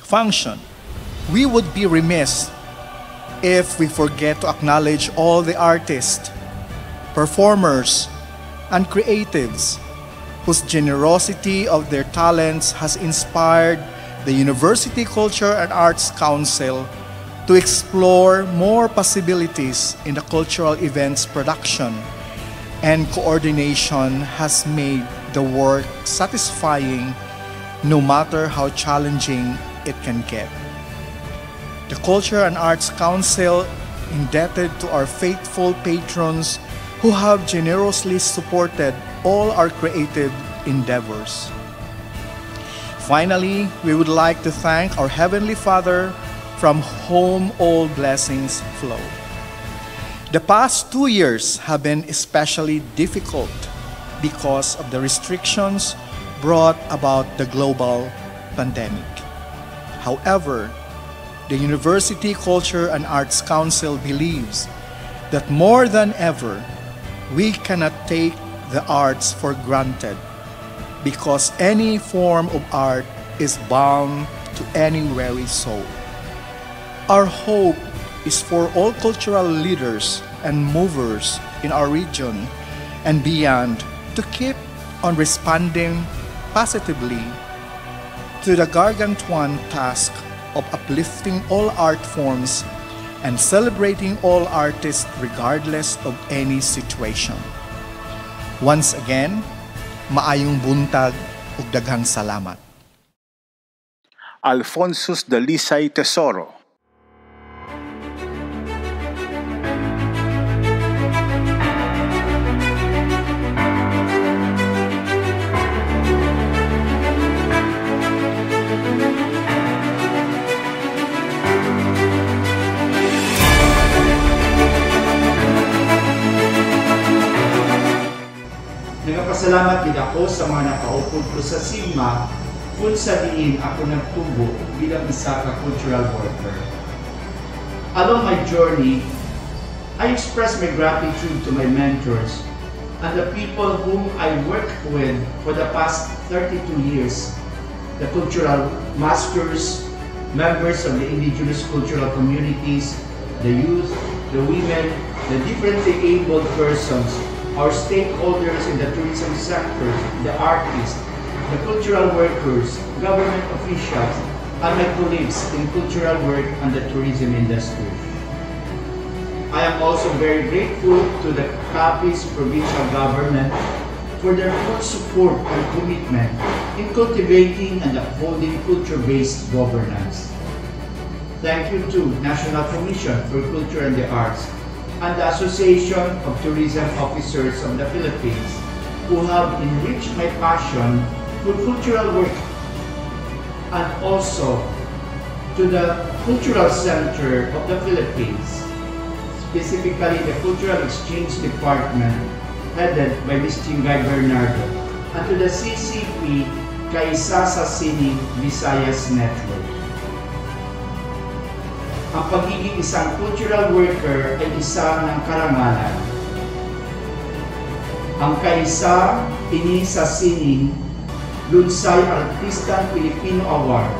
function. We would be remiss if we forget to acknowledge all the artists, performers, and creatives whose generosity of their talents has inspired the University Culture and Arts Council to explore more possibilities in the cultural events production, and coordination has made the work satisfying no matter how challenging it can get. The Culture and Arts Council indebted to our faithful patrons who have generously supported all our creative endeavors. Finally, we would like to thank our Heavenly Father from whom all blessings flow. The past 2 years have been especially difficult because of the restrictions brought about the global pandemic. However, the University Culture and Arts Council believes that more than ever, we cannot take the arts for granted because any form of art is bound to any weary soul. Our hope is for all cultural leaders and movers in our region and beyond to keep on responding positively to the gargantuan task of uplifting all art forms and celebrating all artists regardless of any situation. Once again, maayong buntag ug daghang salamat. Alphonsus Tesoro. Nagapasalamat din ako sa mga nakaupod ko sa Sigma kung sabihin ako nagtubo bilang isa ka cultural worker. Along my journey, I express my gratitude to my mentors and the people whom I worked with for the past 32 years, the cultural masters, members of the indigenous cultural communities, the youth, the women, the differently abled persons, our stakeholders in the tourism sector, the artists, the cultural workers, government officials, and my colleagues in cultural work and the tourism industry. I am also very grateful to the Capiz provincial government for their full support and commitment in cultivating and upholding culture-based governance. Thank you to National Commission for Culture and the Arts and the Association of Tourism Officers of the Philippines, who have enriched my passion for cultural work, and also to the Cultural Center of the Philippines, specifically the Cultural Exchange Department headed by Ms. Chingay Bernardo, and to the CCP Kaisa Ini Visayas Network. Ang pagiging isang cultural worker ay isa ng karangalan. Ang Kaisa Ini sa Sining Lunsay Artistang Pilipino Award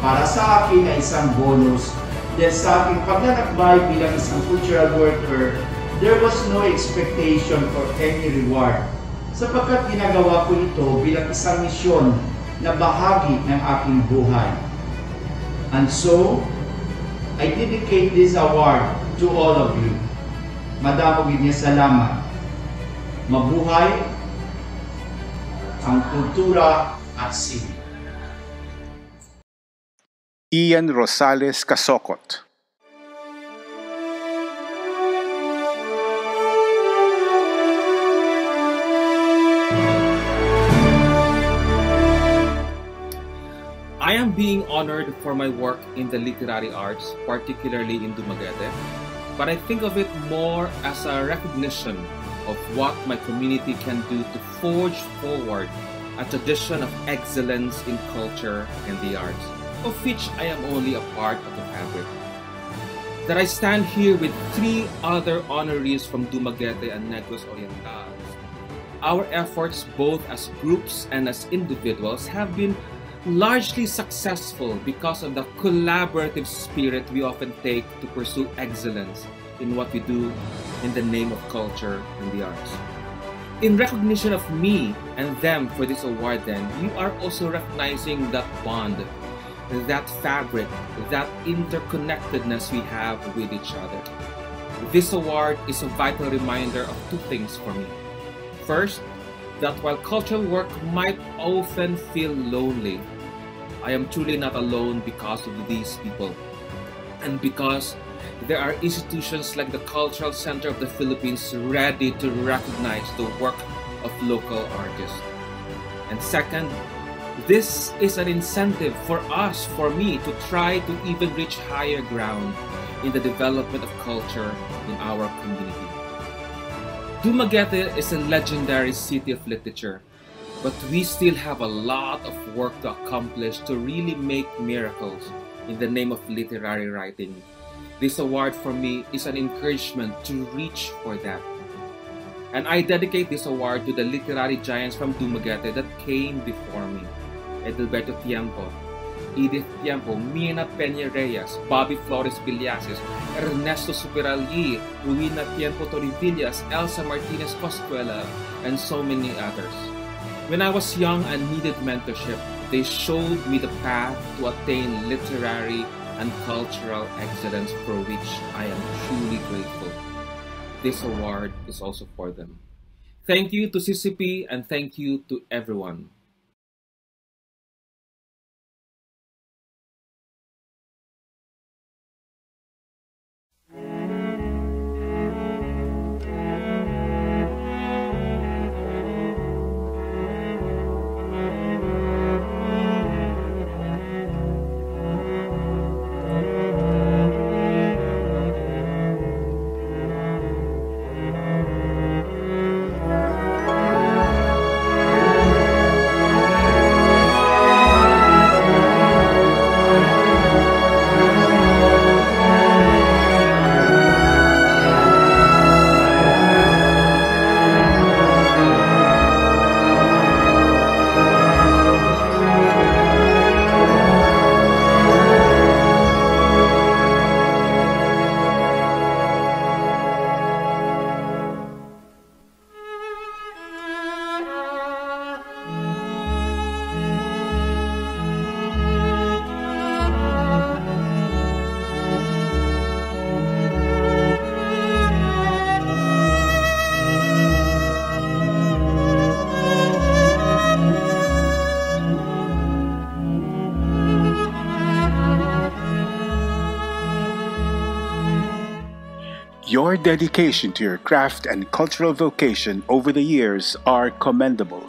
para sa akin ay isang bonus dahil sa aking paglalakbay bilang isang cultural worker, there was no expectation for any reward sapagkat ginagawa ko ito bilang isang misyon na bahagi ng aking buhay. And so, I dedicate this award to all of you. Madamo gid nga salamat. Mabuhay ang kultura at sining. Ian Rosales Casocot. I am being honored for my work in the literary arts, particularly in Dumaguete, but I think of it more as a recognition of what my community can do to forge forward a tradition of excellence in culture and the arts, of which I am only a part of the fabric. That I stand here with 3 other honorees from Dumaguete and Negros Occidental. Our efforts, both as groups and as individuals, have been largely successful because of the collaborative spirit we often take to pursue excellence in what we do in the name of culture and the arts. In recognition of me and them for this award then, you are also recognizing that bond, that fabric, that interconnectedness we have with each other. This award is a vital reminder of 2 things for me. First, that while cultural work might often feel lonely, I am truly not alone because of these people, and because there are institutions like the Cultural Center of the Philippines ready to recognize the work of local artists. And second, this is an incentive for us, for me, to try to even reach higher ground in the development of culture in our community. Dumaguete is a legendary city of literature, but we still have a lot of work to accomplish to really make miracles in the name of literary writing. This award for me is an encouragement to reach for that. And I dedicate this award to the literary giants from Dumaguete that came before me. Edilberto Tiempo, Edith Tiempo, Mina Peña Reyes, Bobby Flores Villases, Ernesto Superalli, Ruina Tiempo Torrivillas, Elsa Martinez Coscuela, and so many others. When I was young and needed mentorship, they showed me the path to attain literary and cultural excellence, for which I am truly grateful. This award is also for them. Thank you to CCP and thank you to everyone. Your dedication to your craft and cultural vocation over the years are commendable.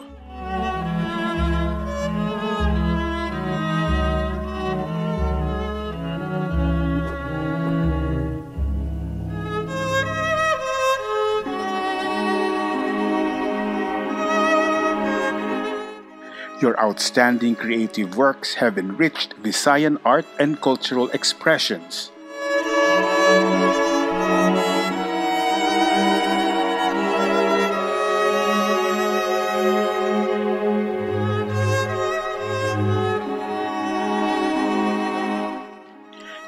Your outstanding creative works have enriched Visayan art and cultural expressions.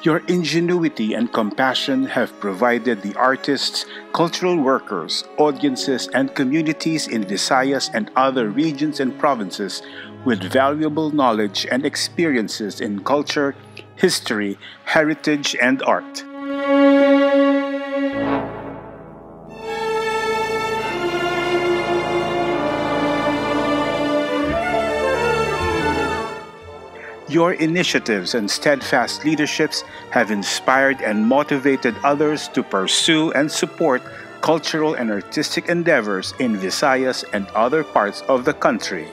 Your ingenuity and compassion have provided the artists, cultural workers, audiences, and communities in Visayas and other regions and provinces with valuable knowledge and experiences in culture, history, heritage, and art. Your initiatives and steadfast leaderships have inspired and motivated others to pursue and support cultural and artistic endeavors in Visayas and other parts of the country.